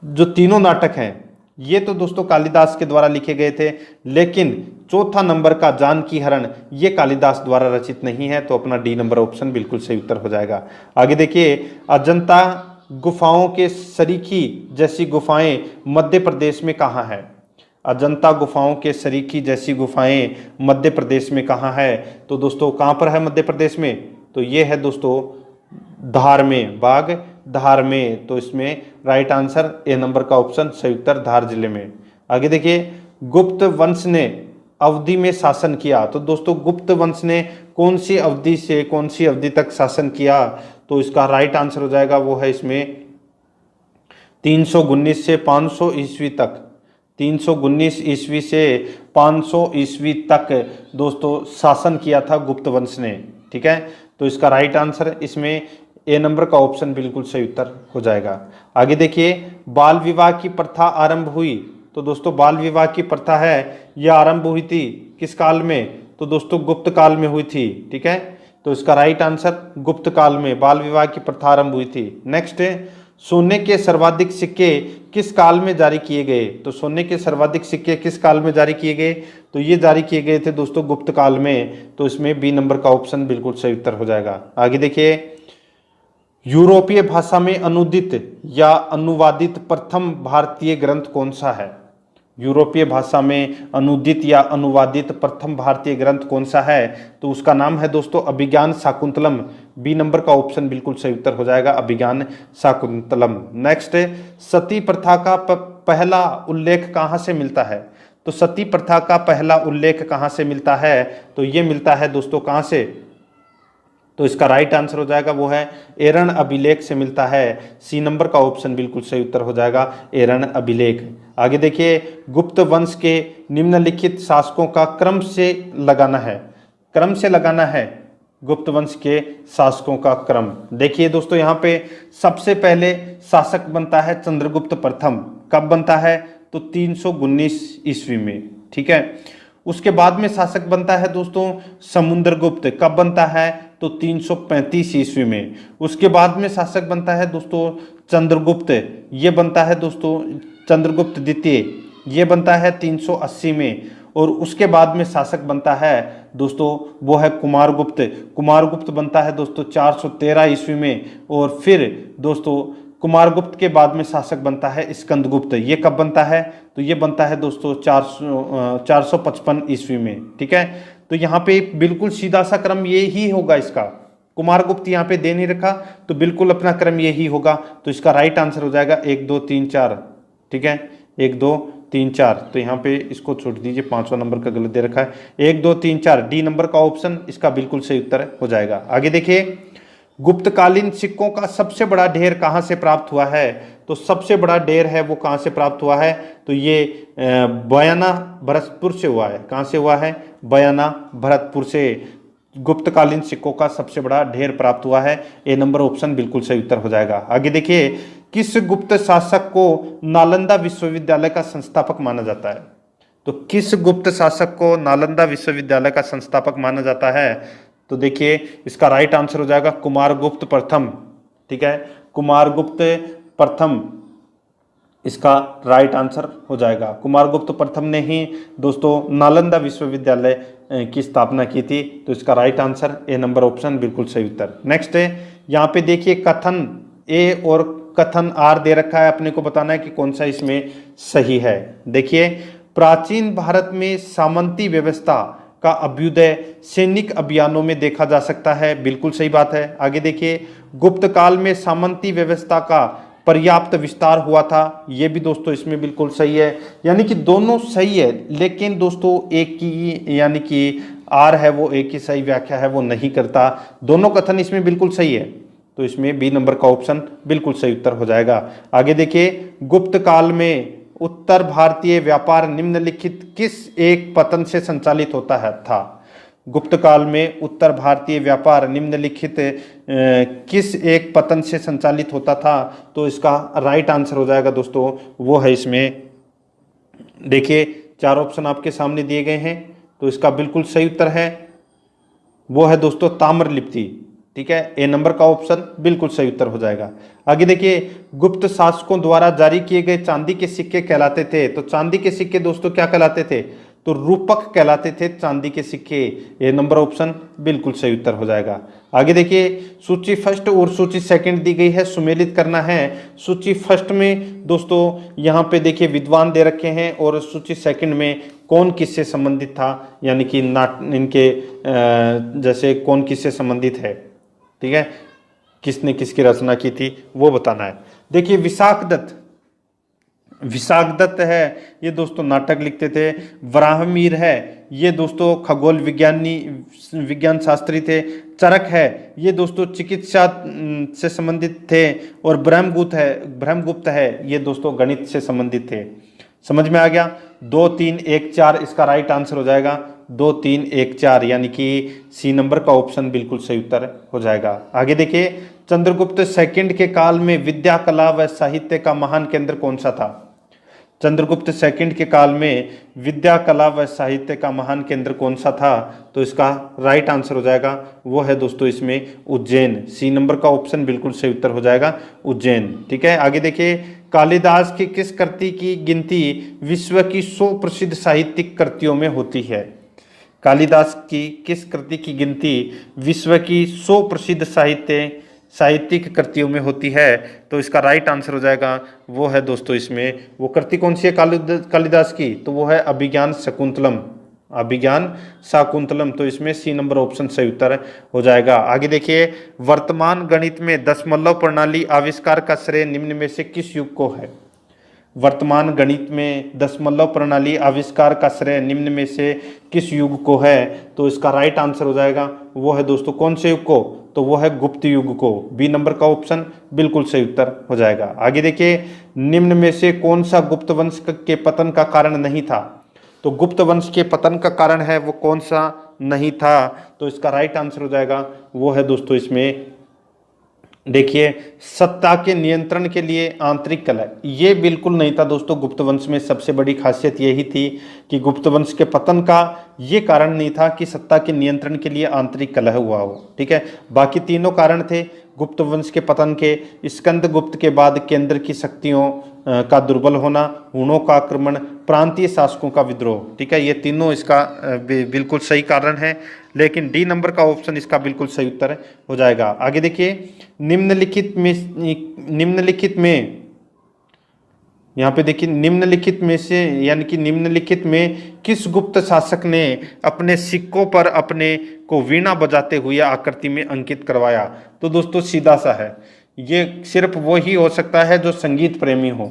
जो तीनों नाटक हैं ये तो दोस्तों कालिदास के द्वारा लिखे गए थे, लेकिन चौथा नंबर का जानकी हरण ये कालिदास द्वारा रचित नहीं है। तो अपना डी नंबर ऑप्शन बिल्कुल सही उत्तर हो जाएगा। आगे देखिए, अजंता गुफाओं के सरीखी जैसी गुफाएं मध्य प्रदेश में कहाँ है? अजंता गुफाओं के सरीखी जैसी गुफाएं मध्य प्रदेश में कहाँ है? तो दोस्तों कहाँ पर है मध्य प्रदेश में? तो ये है दोस्तों धार में, बाग धार में। तो इसमें राइट आंसर ए नंबर का ऑप्शन सही उत्तर, धार जिले में। आगे देखिए, गुप्त वंश ने अवधि में शासन किया। तो दोस्तों गुप्त वंश ने कौन सी अवधि से कौन सी अवधि तक शासन किया? तो इसका राइट आंसर हो जाएगा, वो है इसमें 319 से 500 ईस्वी तक। 319 ईस्वी से 500 ईस्वी तक दोस्तों शासन किया था गुप्त वंश ने। ठीक है, तो इसका राइट आंसर इसमें ए नंबर का ऑप्शन बिल्कुल सही उत्तर हो जाएगा। आगे देखिए, बाल विवाह की प्रथा आरंभ हुई। तो दोस्तों बाल विवाह की प्रथा है यह आरंभ हुई थी किस काल में? तो दोस्तों गुप्त काल में हुई थी। ठीक है, तो इसका राइट आंसर गुप्त काल में बाल विवाह की प्रथा आरंभ हुई थी। नेक्स्ट है, सोने के सर्वाधिक सिक्के किस काल में जारी किए गए? तो सोने के सर्वाधिक सिक्के किस काल में जारी किए गए? तो ये जारी किए गए थे दोस्तों गुप्त काल में। तो इसमें बी नंबर का ऑप्शन बिल्कुल सही उत्तर हो जाएगा। आगे देखिए, यूरोपीय भाषा में अनुदित या अनुवादित प्रथम भारतीय ग्रंथ कौन सा है? यूरोपीय भाषा में अनुदित या अनुवादित प्रथम भारतीय ग्रंथ कौन सा है? तो उसका नाम है दोस्तों अभिज्ञान शाकुंतलम। बी नंबर का ऑप्शन बिल्कुल सही उत्तर हो जाएगा, अभिज्ञान शाकुंतलम। नेक्स्ट है, सती प्रथा का पहला उल्लेख कहाँ से मिलता है? तो सती प्रथा का पहला उल्लेख कहाँ से मिलता है? तो ये मिलता है दोस्तों कहाँ से? तो इसका राइट आंसर हो जाएगा वो है एरण अभिलेख से मिलता है। सी नंबर का ऑप्शन बिल्कुल सही उत्तर हो जाएगा, एरण अभिलेख। आगे देखिए, गुप्त वंश के निम्नलिखित शासकों का क्रम से लगाना है। क्रम से लगाना है गुप्त वंश के शासकों का क्रम। देखिए दोस्तों, यहाँ पे सबसे पहले शासक बनता है चंद्रगुप्त प्रथम। कब बनता है? तो 319 ईस्वी में, ठीक है। उसके बाद में शासक बनता है दोस्तों समुद्रगुप्त। कब बनता है? तो 335 ईस्वी में। उसके बाद में शासक बनता है दोस्तों चंद्रगुप्त। ये बनता है दोस्तों चंद्रगुप्त द्वितीय, ये बनता है 380 में। और उसके बाद में शासक बनता है दोस्तों वो है कुमारगुप्त। कुमारगुप्त बनता है दोस्तों 413 ईस्वी में। और फिर दोस्तों कुमारगुप्त के बाद में शासक बनता है स्कंदगुप्त। ये कब बनता है? तो ये बनता है दोस्तों 455 ईस्वी में, ठीक है। तो यहाँ पे बिल्कुल सीधा सा क्रम ये ही होगा इसका। कुमारगुप्त यहाँ पे दे नहीं रखा, तो बिल्कुल अपना क्रम यही होगा। तो इसका राइट आंसर हो जाएगा 1 2 3 4, ठीक है, 1 2 3 4। तो यहाँ पे इसको छोड़ दीजिए, 5वां नंबर का गलत दे रखा है। 1 2 3 4 डी नंबर का ऑप्शन इसका बिल्कुल सही उत्तर हो जाएगा। आगे देखिए, गुप्तकालीन सिक्कों का सबसे बड़ा ढेर कहाँ से प्राप्त हुआ है? तो सबसे बड़ा ढेर है वो कहाँ से प्राप्त हुआ है? तो ये बयाना भरतपुर से हुआ है। कहाँ से हुआ है? बयाना भरतपुर से गुप्तकालीन सिक्कों का सबसे बड़ा ढेर प्राप्त हुआ है। ए नंबर ऑप्शन बिल्कुल सही उत्तर हो जाएगा। आगे देखिए, किस गुप्त शासक को नालंदा विश्वविद्यालय का संस्थापक माना जाता है? तो किस गुप्त शासक को नालंदा विश्वविद्यालय का संस्थापक माना जाता है? तो देखिए इसका राइट आंसर हो जाएगा कुमारगुप्त प्रथम, ठीक है, कुमारगुप्त प्रथम इसका राइट आंसर हो जाएगा। कुमारगुप्त प्रथम ने ही दोस्तों नालंदा विश्वविद्यालय की स्थापना की थी। तो इसका right answer A number option बिल्कुल सही उत्तर। नेक्स्ट है, यहाँ पे देखिए कथन ए और कथन आर दे रखा है, अपने को बताना है कि कौन सा इसमें सही है। देखिए, प्राचीन भारत में सामंती व्यवस्था का अभ्युदय सैनिक अभियानों में देखा जा सकता है, बिल्कुल सही बात है। आगे देखिए, गुप्त काल में सामंती व्यवस्था का पर्याप्त विस्तार हुआ था, ये भी दोस्तों इसमें बिल्कुल सही है। यानी कि दोनों सही है, लेकिन दोस्तों एक की यानी कि आर है वो एक की सही व्याख्या है वो नहीं करता। दोनों कथन इसमें बिल्कुल सही है, तो इसमें बी नंबर का ऑप्शन बिल्कुल सही उत्तर हो जाएगा। आगे देखिए, गुप्त काल में उत्तर भारतीय व्यापार निम्नलिखित किस एक पतन से संचालित होता है था? गुप्त काल में उत्तर भारतीय व्यापार निम्नलिखित किस एक पतन से संचालित होता था? तो इसका राइट आंसर हो जाएगा दोस्तों वो है इसमें, देखिए 4 ऑप्शन आपके सामने दिए गए हैं, तो इसका बिल्कुल सही उत्तर है वो है दोस्तों ताम्रलिप्ति, ठीक है, ए नंबर का ऑप्शन बिल्कुल सही उत्तर हो जाएगा। आगे देखिए, गुप्त शासकों द्वारा जारी किए गए चांदी के सिक्के कहलाते थे। तो चांदी के सिक्के दोस्तों क्या कहलाते थे? तो रूपक कहलाते थे चांदी के सिक्के। ए नंबर ऑप्शन बिल्कुल सही उत्तर हो जाएगा। आगे देखिए, सूची फर्स्ट और सूची सेकंड दी गई है, सुमेलित करना है। सूची फर्स्ट में दोस्तों यहाँ पे देखिए विद्वान दे रखे हैं, और सूची सेकंड में कौन किससे संबंधित था, यानी कि इनके जैसे कौन किससे संबंधित है, ठीक है, किसने किसकी रचना की थी वो बताना है। देखिए, विशाख दत्त है, ये दोस्तों नाटक लिखते थे। वराहमिहिर है, ये दोस्तों खगोल विज्ञान शास्त्री थे। चरक है, ये दोस्तों चिकित्सा से संबंधित थे। और ब्रह्मगुप्त है, ये दोस्तों गणित से संबंधित थे। समझ में आ गया? 2 3 1 4 इसका राइट आंसर हो जाएगा, 2 3 1 4, यानी कि सी नंबर का ऑप्शन बिल्कुल सही उत्तर हो जाएगा। आगे देखिए, चंद्रगुप्त सेकंड के काल में विद्या, कला व साहित्य का महान केंद्र कौन सा था? चंद्रगुप्त सेकंड के काल में विद्या, कला व साहित्य का महान केंद्र कौन सा था? तो इसका राइट आंसर हो जाएगा वो है दोस्तों इसमें उज्जैन। सी नंबर का ऑप्शन बिल्कुल सही उत्तर हो जाएगा, उज्जैन, ठीक है। आगे देखिए, कालिदास की किस कृति की गिनती विश्व की 100 प्रसिद्ध साहित्यिक कृतियों में होती है? कालिदास की किस कृति की गिनती विश्व की 100 प्रसिद्ध साहित्यिक कृतियों में होती है? तो इसका राइट आंसर हो जाएगा वो है दोस्तों इसमें, वो कृति कौन सी है कालिदास की? तो वो है अभिज्ञान शाकुंतलम। तो इसमें सी नंबर ऑप्शन सही उत्तर हो जाएगा। आगे देखिए, वर्तमान गणित में दशमलव प्रणाली आविष्कार का श्रेय निम्न में से किस युग को है? वर्तमान गणित में दशमलव प्रणाली आविष्कार का श्रेय निम्न में से किस युग को है? तो इसका राइट आंसर हो जाएगा वो है दोस्तों कौन से युग को? तो वो है गुप्त युग को। बी नंबर का ऑप्शन बिल्कुल सही उत्तर हो जाएगा। आगे देखिए, निम्न में से कौन सा गुप्त वंश के पतन का कारण नहीं था? तो गुप्त वंश के पतन का कारण है वो कौन सा नहीं था? तो इसका राइट आंसर हो जाएगा वो है दोस्तों इसमें देखिए सत्ता के नियंत्रण के लिए आंतरिक कलह। ये बिल्कुल नहीं था दोस्तों। गुप्त वंश में सबसे बड़ी खासियत यही थी कि गुप्त वंश के पतन का ये कारण नहीं था कि सत्ता के नियंत्रण के लिए आंतरिक कलह हुआ हो, ठीक है। बाकी तीनों कारण थे गुप्त वंश के पतन के। स्कंदगुप्त के बाद केंद्र की शक्तियों का दुर्बल होना, हुणों का आक्रमण, प्रांतीय शासकों का विद्रोह, ठीक है। ये तीनों इसका बिल्कुल सही कारण है, लेकिन डी नंबर का ऑप्शन इसका बिल्कुल सही उत्तर हो जाएगा। आगे देखिए, निम्नलिखित में यहाँ पे देखिए निम्नलिखित में से यानी कि निम्नलिखित में किस गुप्त शासक ने अपने सिक्कों पर अपने को वीणा बजाते हुए आकृति में अंकित करवाया? तो दोस्तों सीधा सा है, ये सिर्फ वो ही हो सकता है जो संगीत प्रेमी हो।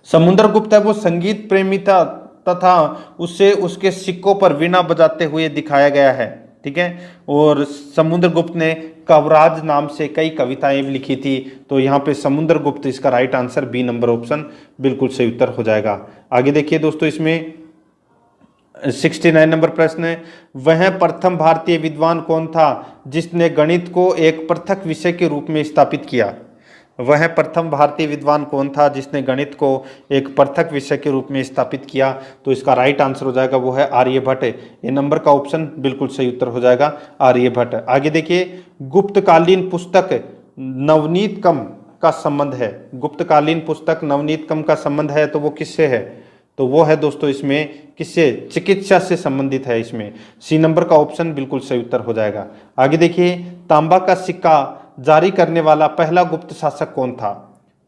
समुद्रगुप्त है वो संगीत प्रेमी था तथा उसे उसके सिक्कों पर वीणा बजाते हुए दिखाया गया है, ठीक है। और समुद्रगुप्त ने कवराज नाम से कई कविताएं भी लिखी थी। तो यहाँ पे समुद्रगुप्त इसका right answer B number option बिल्कुल सही उत्तर हो जाएगा। आगे देखिए दोस्तों, इसमें 69 नंबर प्रश्न है, वह प्रथम भारतीय विद्वान कौन था जिसने गणित को एक पृथक विषय के रूप में स्थापित किया? वह प्रथम भारतीय विद्वान कौन था जिसने गणित को एक पृथक विषय के रूप में स्थापित किया? तो इसका राइट आंसर हो जाएगा वो है आर्यभट्ट। ये नंबर का ऑप्शन बिल्कुल सही उत्तर हो जाएगा आर्यभट्ट। आगे देखिए, गुप्तकालीन पुस्तक नवनीतकम का संबंध है। गुप्तकालीन पुस्तक नवनीतकम का संबंध है तो वो किससे है? तो वो है दोस्तों इसमें किससे? चिकित्सा से संबंधित है। इसमें सी नंबर का ऑप्शन बिल्कुल सही उत्तर हो जाएगा। आगे देखिए, तांबा का सिक्का जारी करने वाला पहला गुप्त शासक कौन था?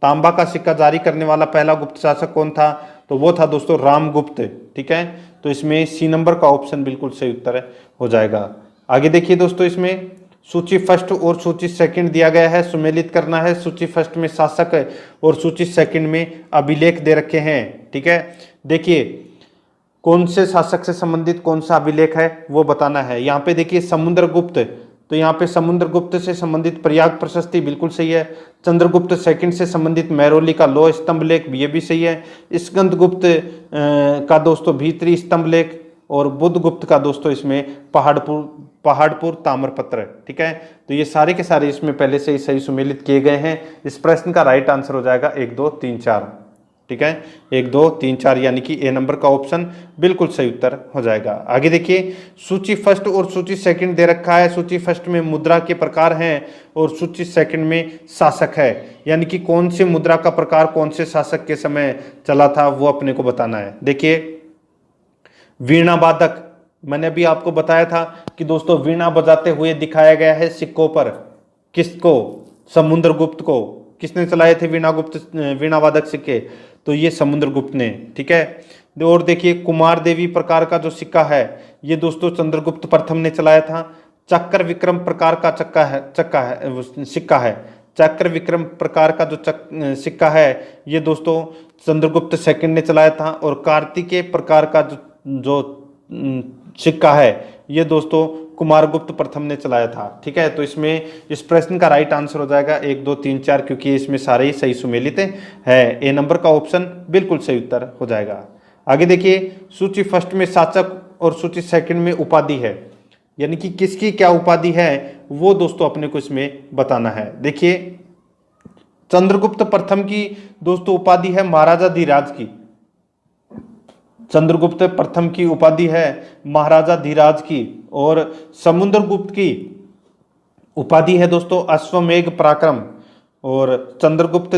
तांबा का सिक्का जारी करने वाला पहला गुप्त शासक कौन था? तो वो था दोस्तों रामगुप्त, ठीक है। तो इसमें सी नंबर का ऑप्शन बिल्कुल सही उत्तर हो जाएगा। आगे देखिए दोस्तों, इसमें सूची फर्स्ट और सूची सेकंड दिया गया है, सुमेलित करना है। सूची फर्स्ट में शासक और सूची सेकंड में अभिलेख दे रखे हैं, ठीक है। देखिए कौन से शासक से संबंधित कौन सा अभिलेख है वो बताना है। यहाँ पे देखिए समुद्रगुप्त, तो यहाँ पे समुद्रगुप्त से संबंधित प्रयाग प्रशस्ति बिल्कुल सही है। चंद्रगुप्त सेकंड से संबंधित मैरोली का लोह स्तंभ लेख ये भी सही है। स्कंदगुप्त का दोस्तों भीतरी स्तंभ लेख, और बुद्धगुप्त का दोस्तों इसमें पहाड़पुर ताम्रपत्र, ठीक है। तो ये सारे के सारे इसमें पहले से ही सही सुमेलित किए गए हैं। इस प्रश्न का राइट आंसर हो जाएगा 1 2 3 4, ठीक है। 1 2 3 4 यानी कि ए नंबर का ऑप्शन बिल्कुल सही उत्तर हो जाएगा। आगे देखिए, सूची फर्स्ट और सूची सेकंड दे रखा है। सूची फर्स्ट में मुद्रा के प्रकार हैं और सूची सेकंड में शासक है, यानी कि कौन सी मुद्रा का प्रकार कौन से शासक के समय चला था वो अपने को बताना है। देखिए वीणा वादक, मैंने अभी आपको बताया था कि दोस्तों वीणा बजाते हुए दिखाया गया है सिक्कों पर। किसको? समुद्रगुप्त को। किसने चलाए थे वीणा वादक सिक्के? तो ये समुद्रगुप्त ने, ठीक है। और देखिए कुमार देवी प्रकार का जो सिक्का है ये दोस्तों चंद्रगुप्त प्रथम ने चलाया था। चक्र विक्रम प्रकार का सिक्का है। चक्र विक्रम प्रकार का जो सिक्का है ये दोस्तों चंद्रगुप्त सेकंड ने चलाया था। और कार्तिकेय प्रकार का जो सिक्का है ये दोस्तों कुमारगुप्त प्रथम ने चलाया था, ठीक है। तो इसमें इस प्रश्न का राइट आंसर हो जाएगा 1 2 3 4, क्योंकि इसमें सारे ही सही सुमेलित है। ए नंबर का ऑप्शन बिल्कुल सही उत्तर हो जाएगा। आगे देखिए, सूची फर्स्ट में शासक और सूची सेकंड में उपाधि है, यानी कि किसकी क्या उपाधि है वो दोस्तों अपने को इसमें बताना है। देखिए चंद्रगुप्त प्रथम की दोस्तों उपाधि है महाराजा धीराज की। चंद्रगुप्त प्रथम की उपाधि है महाराजा धीराज की। और समुद्रगुप्त की उपाधि है दोस्तों अश्वमेघ पराक्रम। और चंद्रगुप्त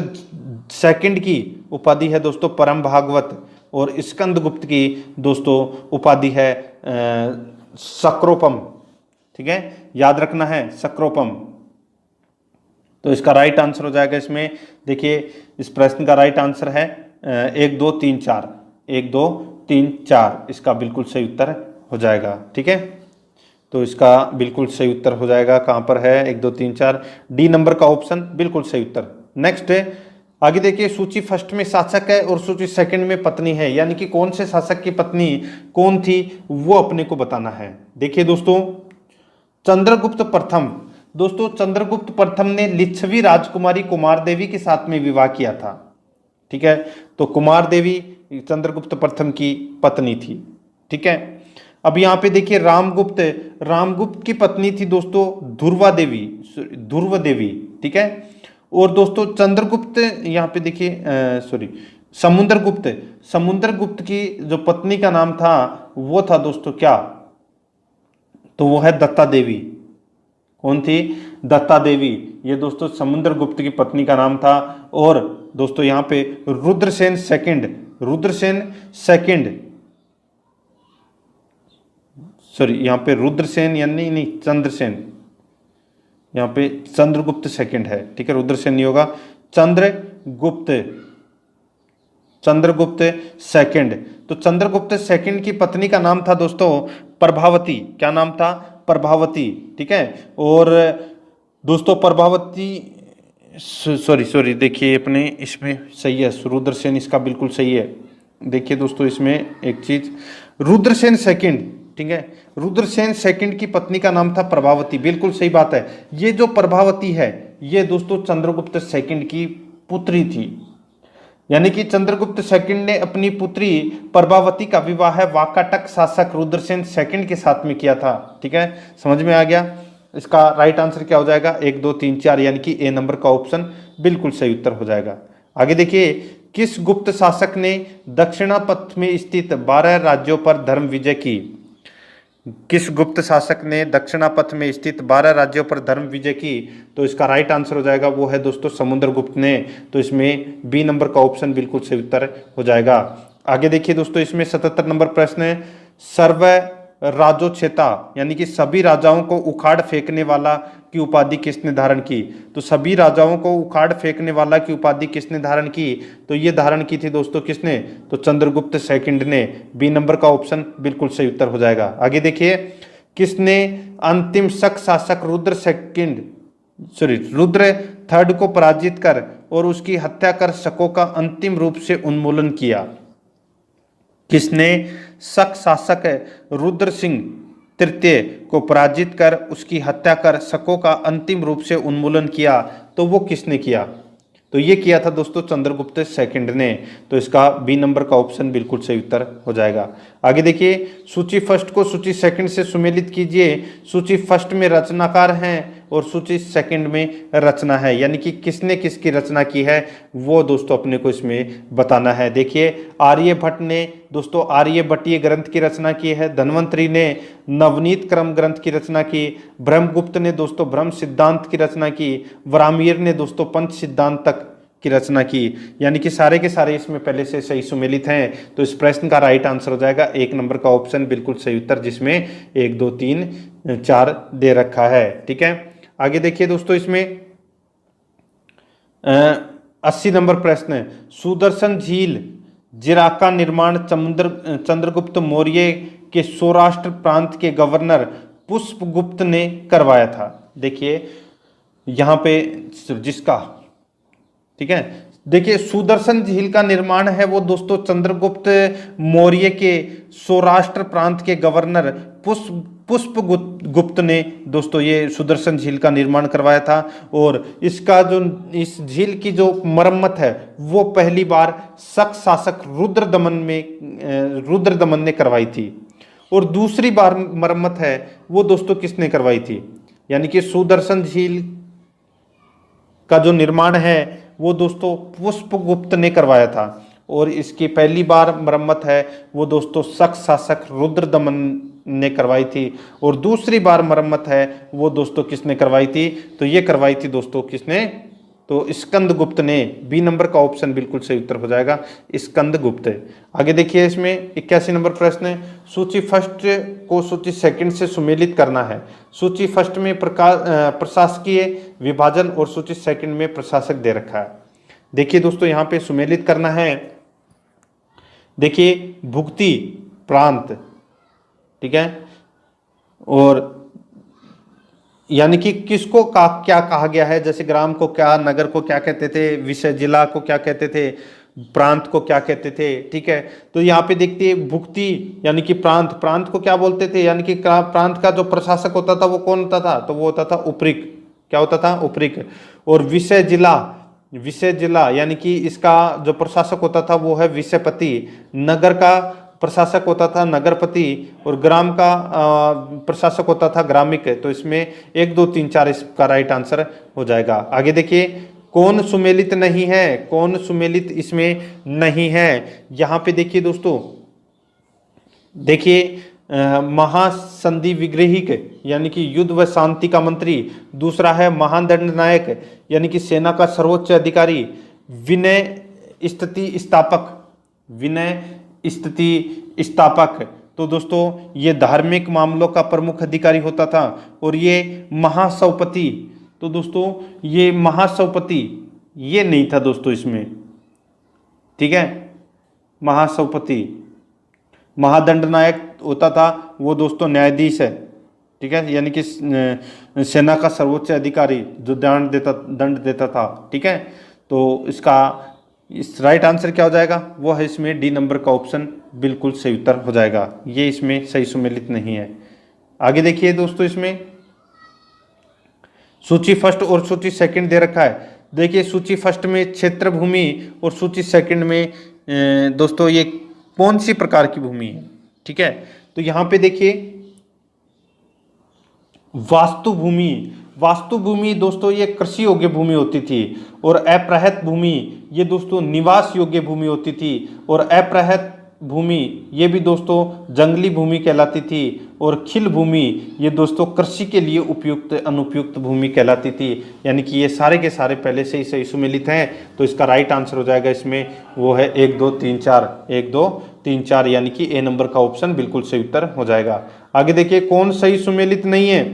सेकंड की उपाधि है दोस्तों परम भागवत। और स्कंदगुप्त की दोस्तों उपाधि है सक्रोपम, ठीक है, याद रखना है सक्रोपम। तो इसका राइट आंसर हो जाएगा इसमें, देखिए इस प्रश्न का राइट आंसर है 1 2 3 4, 1 2 3 4 इसका बिल्कुल सही उत्तर हो जाएगा, ठीक है। तो इसका बिल्कुल सही उत्तर हो जाएगा, कहाँ पर है 1 2 3 4, डी नंबर का ऑप्शन बिल्कुल सही उत्तर। नेक्स्ट है आगे देखिए, सूची फर्स्ट में शासक है और सूची सेकंड में पत्नी है, यानी कि कौन से शासक की पत्नी कौन थी वो अपने को बताना है। देखिए दोस्तों, चंद्रगुप्त प्रथम, दोस्तों चंद्रगुप्त प्रथम ने लिच्छवी राजकुमारी कुमार देवी के साथ में विवाह किया था। ठीक है, तो कुमार देवी चंद्रगुप्त प्रथम की पत्नी थी। ठीक है, अब यहाँ पे देखिए रामगुप्त, रामगुप्त की पत्नी थी दोस्तों ध्रुवा देवी, ध्रुव देवी। ठीक है, और दोस्तों चंद्रगुप्त यहाँ पे देखिए सॉरी समुद्रगुप्त, समुद्रगुप्त की जो पत्नी का नाम था वो था दोस्तों क्या, तो वो है दत्ता देवी। कौन थी? दत्ता देवी। ये दोस्तों समुद्रगुप्त की पत्नी का नाम था। और दोस्तों यहाँ पे Rudrasena second, Rudrasena second, sorry यहाँ पे रुद्रसेन यानी नहीं चंद्रसेन, यहाँ पे चंद्रगुप्त सेकंड है। ठीक है, रुद्रसेन नहीं होगा, चंद्रगुप्त, चंद्रगुप्त सेकंड। तो चंद्रगुप्त सेकंड की पत्नी का नाम था दोस्तों प्रभावती। क्या नाम था? प्रभावती। ठीक है, और दोस्तों प्रभावती, सॉरी देखिए अपने इसमें सही है, रुद्रसेन इसका बिल्कुल सही है। देखिए दोस्तों इसमें एक चीज, रुद्रसेन सेकंड, ठीक है, रुद्रसेन सेकंड की पत्नी का नाम था प्रभावती, बिल्कुल सही बात है। ये जो प्रभावती है ये दोस्तों चंद्रगुप्त सेकंड की पुत्री थी, यानी कि चंद्रगुप्त सेकंड ने अपनी पुत्री प्रभावती का विवाह है वाकाटक शासक रुद्रसेन सेकंड के साथ में किया था। ठीक है, समझ में आ गया? इसका राइट आंसर क्या हो जाएगा? 1 2 3 4, यानी कि ए नंबर का ऑप्शन बिल्कुल सही उत्तर हो जाएगा। आगे देखिए, किस गुप्त शासक ने दक्षिणापथ में स्थित 12 राज्यों पर धर्म विजय की? किस गुप्त शासक ने दक्षिणापथ में स्थित 12 राज्यों पर धर्म विजय की? तो इसका राइट आंसर हो जाएगा वो है दोस्तों समुद्रगुप्त ने। तो इसमें बी नंबर का ऑप्शन बिल्कुल सही उत्तर हो जाएगा। आगे देखिए दोस्तों, इसमें 77 नंबर प्रश्न है, सर्व राजोच्छेता यानी कि सभी राजाओं को उखाड़ फेंकने वाला की उपाधि किसने धारण की? तो सभी राजाओं को उखाड़ फेंकने वाला की उपाधि किसने धारण की? तो ये धारण की थी दोस्तों किसने? तो चंद्रगुप्त सेकंड ने। बी नंबर का ऑप्शन बिल्कुल सही उत्तर हो जाएगा। आगे देखिए, किसने अंतिम शक शासक Rudra second, sorry Rudra third को पराजित कर और उसकी हत्या कर शकों का अंतिम रूप से उन्मूलन किया? किसने शक शासक रुद्र सिंह तृतीय को पराजित कर उसकी हत्या कर शकों का अंतिम रूप से उन्मूलन किया? तो वो किसने किया? तो ये किया था दोस्तों चंद्रगुप्त सेकंड ने। तो इसका बी नंबर का ऑप्शन बिल्कुल सही उत्तर हो जाएगा। आगे देखिए, सूची फर्स्ट को सूची सेकंड से सुमेलित कीजिए। सूची फर्स्ट में रचनाकार हैं और सूची सेकंड में रचना है, यानी कि किसने किसकी रचना की है वो दोस्तों अपने को इसमें बताना है। देखिए, आर्यभट्ट ने दोस्तों आर्यभट्टीय ग्रंथ की रचना की है, धन्वंतरी ने नवनीत क्रम ग्रंथ की रचना की, ब्रह्मगुप्त ने दोस्तों ब्रह्म सिद्धांत की रचना की, वरामियर ने दोस्तों पंच सिद्धांत तक की रचना की, यानी कि सारे के सारे इसमें पहले से सही सुमेलित हैं। तो इस प्रश्न का राइट आंसर हो जाएगा 1 नंबर का ऑप्शन बिल्कुल सही उत्तर, जिसमें 1 2 3 4 दे रखा है। ठीक है, आगे देखिए दोस्तों, इसमें 80 नंबर प्रश्न है, सुदर्शन झील जिरा का निर्माण चंद्रगुप्त मौर्य के सौराष्ट्र प्रांत के गवर्नर पुष्पगुप्त ने करवाया था। देखिए यहाँ पे जिसका, ठीक है, देखिए सुदर्शन झील का निर्माण है वो दोस्तों चंद्रगुप्त मौर्य के सौराष्ट्र प्रांत के गवर्नर पुष्पगुप्त ने दोस्तों ये सुदर्शन झील का निर्माण करवाया था। और इसका जो इस झील की जो मरम्मत है वो पहली बार शक शासक रुद्रदमन ने करवाई थी। और दूसरी बार मरम्मत है वो दोस्तों किसने करवाई थी? यानी कि सुदर्शन झील का जो निर्माण है वो दोस्तों पुष्पगुप्त ने करवाया था। और इसकी पहली बार मरम्मत है वो दोस्तों शक शासक रुद्रदमन ने करवाई थी। और दूसरी बार मरम्मत है वो दोस्तों किसने करवाई थी? तो ये करवाई थी दोस्तों किसने? तो स्कंदगुप्त ने। बी नंबर का ऑप्शन बिल्कुल सही उत्तर हो जाएगा, स्कंदगुप्त। आगे देखिए, इसमें 81 नंबर प्रश्न है, सूची फर्स्ट को सूची सेकंड से सुमेलित करना है। सूची फर्स्ट में प्रशासकीय विभाजन और सूची सेकंड में प्रशासक दे रखा है। देखिए दोस्तों, यहाँ पे सुमेलित करना है। देखिए, भुक्ति प्रांत, ठीक है, और यानी कि किसको क्या कहा गया है, जैसे ग्राम को क्या, नगर को क्या कहते थे, विषय जिला को क्या कहते थे, प्रांत को क्या कहते थे। ठीक है, तो यहाँ पे देखते हैं भुक्ति यानी कि प्रांत, प्रांत को क्या बोलते थे, यानी कि प्रांत का जो प्रशासक होता था वो कौन होता था, तो वो होता था उपरिक। क्या होता था, उपरिक। और विषय जिला, विषय जिला यानी कि इसका जो प्रशासक होता था वो है विषयपति। नगर का प्रशासक होता था नगरपति। और ग्राम का प्रशासक होता था ग्रामिक। तो इसमें 1 2 3 4 इसका राइट आंसर हो जाएगा। आगे देखिए, कौन सुमेलित नहीं है, कौन सुमेलित इसमें नहीं है। यहां पे देखिए दोस्तों, देखिए महासंधि विग्रहिक यानी कि युद्ध व शांति का मंत्री। दूसरा है महान दंडनायक यानी कि सेना का सर्वोच्च अधिकारी। विनय स्थिति स्थापक, विनय स्थिति स्थापक। तो दोस्तों ये धार्मिक मामलों का प्रमुख अधिकारी होता था। और ये महासभापति, तो दोस्तों ये महासभापति ये नहीं था दोस्तों इसमें। ठीक है, महासभापति। महादंडनायक होता था वो दोस्तों न्यायाधीश है। ठीक है, यानी कि सेना का सर्वोच्च अधिकारी जो दंड देता था। ठीक है, तो इसका इस राइट आंसर क्या हो जाएगा, वो है इसमें डी नंबर का ऑप्शन बिल्कुल सही उत्तर हो जाएगा। ये इसमें सही सुमेलित नहीं है। आगे देखिए दोस्तों, इसमें सूची फर्स्ट और सूची सेकंड दे रखा है। देखिए सूची फर्स्ट में क्षेत्र भूमि और सूची सेकंड में दोस्तों ये कौन सी प्रकार की भूमि है। ठीक है, तो यहां पे देखिए वास्तु भूमि, वास्तु भूमि दोस्तों ये कृषि योग्य भूमि होती थी। और अप्रहत भूमि ये दोस्तों निवास योग्य भूमि होती थी। और अप्रहत भूमि ये भी दोस्तों जंगली भूमि कहलाती थी। और खिल भूमि ये दोस्तों कृषि के लिए उपयुक्त अनुपयुक्त भूमि कहलाती थी। यानी कि ये सारे के सारे पहले से ही सही सुमेलित हैं। तो इसका राइट आंसर हो जाएगा इसमें, वो है 1 2 3 4, 1 2 3 4 यानी कि ए नंबर का ऑप्शन बिल्कुल सही उत्तर हो जाएगा। आगे देखिए, कौन सही सुमेलित नहीं है,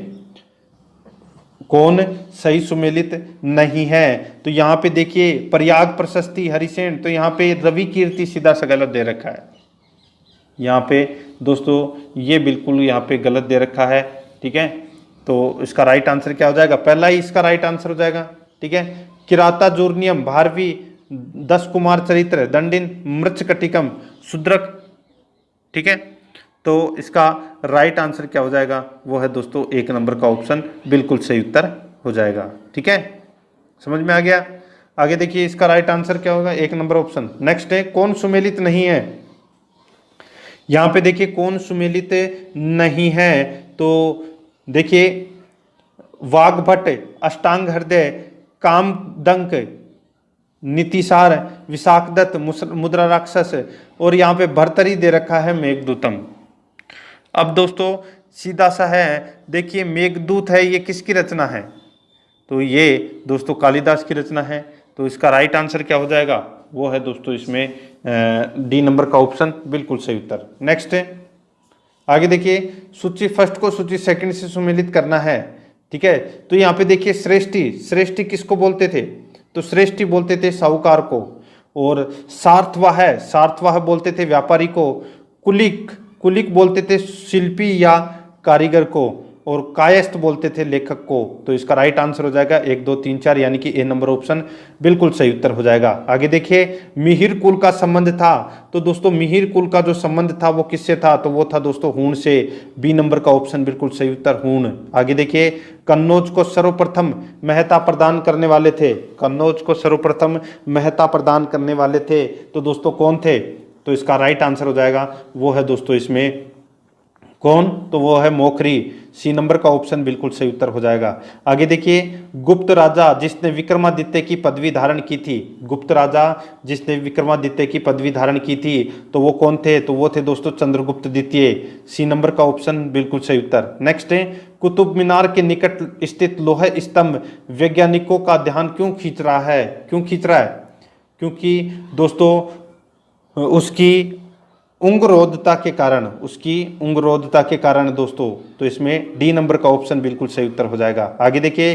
कौन सही सुमेलित नहीं है। तो यहाँ पे देखिए प्रयाग प्रशस्ति हरिसेन, तो यहाँ पे रवि कीर्ति सीधा सा गलत दे रखा है। यहाँ पे दोस्तों ये बिल्कुल यहाँ पे गलत दे रखा है। ठीक है, तो इसका राइट आंसर क्या हो जाएगा, पहला ही इसका राइट आंसर हो जाएगा। ठीक है, किराता जूर्नियम भारवी 10 कुमार चरित्र दंडिन मृच्छकटिकम शुद्रक। ठीक है, तो इसका राइट आंसर क्या हो जाएगा, वो है दोस्तों 1 नंबर का ऑप्शन बिल्कुल सही उत्तर हो जाएगा। ठीक है, समझ में आ गया। आगे देखिए इसका राइट आंसर क्या होगा, 1 नंबर ऑप्शन। नेक्स्ट है कौन सुमेलित नहीं है। यहां पे देखिए कौन सुमेलित नहीं है, तो देखिए वाग्भट, अष्टांग हृदय, कामदंक, नीतिसार, विशाखदत्त, मुद्रा राक्षस। और यहाँ पे भर्तरी दे रखा है मेघदूतम। अब दोस्तों सीधा सा है, देखिए मेघदूत है ये किसकी रचना है, तो ये दोस्तों कालिदास की रचना है। तो इसका राइट आंसर क्या हो जाएगा, वो है दोस्तों इसमें डी नंबर का ऑप्शन बिल्कुल सही उत्तर। नेक्स्ट है, आगे देखिए सूची फर्स्ट को सूची सेकंड से सुमेलित करना है। ठीक है, तो यहाँ पे देखिए श्रेष्ठी, श्रेष्ठी किसको बोलते थे, तो श्रेष्ठी बोलते थे साहूकार को। और सार्थवाह, सार्थवाह बोलते थे व्यापारी को। कुलिक, कुलिक बोलते थे शिल्पी या कारीगर को। और कायस्थ बोलते थे लेखक को। तो इसका राइट आंसर हो जाएगा 1 2 3 4 यानी कि ए नंबर ऑप्शन बिल्कुल सही उत्तर हो जाएगा। आगे देखिए मिहिर कुल का संबंध था, तो दोस्तों मिहिर कुल का जो संबंध था वो किससे था, तो वो था दोस्तों हूण से। बी नंबर का ऑप्शन बिल्कुल सही उत्तर हूण। आगे देखिए कन्नौज को सर्वप्रथम महत्ता प्रदान करने वाले थे, कन्नौज को सर्वप्रथम महत्ता प्रदान करने वाले थे, तो दोस्तों कौन थे, तो इसका राइट आंसर हो जाएगा वो है दोस्तों इसमें कौन, तो वो है मोखरी। सी नंबर का ऑप्शन बिल्कुल सही उत्तर हो जाएगा। आगे देखिए गुप्त राजा जिसने विक्रमादित्य की पदवी धारण की थी, गुप्त राजा जिसने विक्रमादित्य की पदवी धारण की थी, तो वो कौन थे, तो वो थे दोस्तों चंद्रगुप्त द्वितीय। सी नंबर का ऑप्शन बिल्कुल सही उत्तर। नेक्स्ट है कुतुब मीनार के निकट स्थित लोह स्तंभ वैज्ञानिकों का ध्यान क्यों खींच रहा है, क्यों खींच रहा है, क्योंकि दोस्तों उसकी उंगरोधता के कारण, उसकी उंगरोधता के कारण दोस्तों। तो इसमें डी नंबर का ऑप्शन बिल्कुल सही उत्तर हो जाएगा। आगे देखिए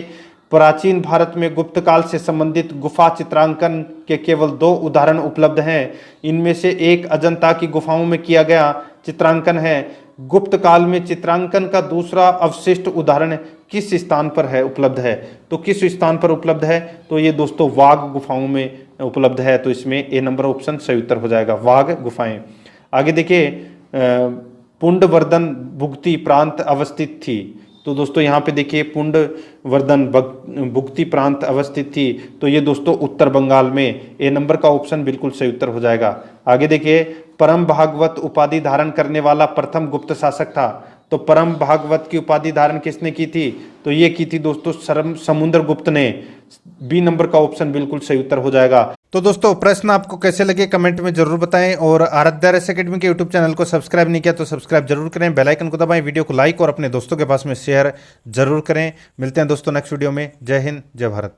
प्राचीन भारत में गुप्त काल से संबंधित गुफा चित्रांकन के केवल 2 उदाहरण उपलब्ध हैं। इनमें से एक अजंता की गुफाओं में किया गया चित्रांकन है। गुप्त काल में चित्रांकन का दूसरा अवशिष्ट उदाहरण किस स्थान पर है उपलब्ध है? तो किस स्थान पर उपलब्ध है? तो ये दोस्तों वाघ गुफाओं में उपलब्ध है। तो इसमें ए नंबर ऑप्शन सही उत्तर हो जाएगा, वाघ गुफाएं। आगे देखिए, पुंडवर्धन भुक्ति प्रांत अवस्थित थी। तो दोस्तों यहाँ पे देखिए पुंडवर्धन भुक्ति प्रांत अवस्थित थी, तो ये दोस्तों उत्तर बंगाल में, ए नंबर का ऑप्शन बिल्कुल सही उत्तर हो जाएगा। आगे देखिए, परम भागवत उपाधि धारण करने वाला प्रथम गुप्त शासक था। तो परम भागवत की उपाधि धारण किसने की थी? तो ये की थी दोस्तों समुद्रगुप्त ने। बी नंबर का ऑप्शन बिल्कुल सही उत्तर हो जाएगा। तो दोस्तों प्रश्न आपको कैसे लगे कमेंट में जरूर बताएं, और आराध्या रेस एकेडमी के यूट्यूब चैनल को सब्सक्राइब नहीं किया तो सब्सक्राइब जरूर करें, बेल आइकन को दबाएं, वीडियो को लाइक और अपने दोस्तों के पास में शेयर जरूर करें। मिलते हैं दोस्तों नेक्स्ट वीडियो में। जय हिंद, जय भारत।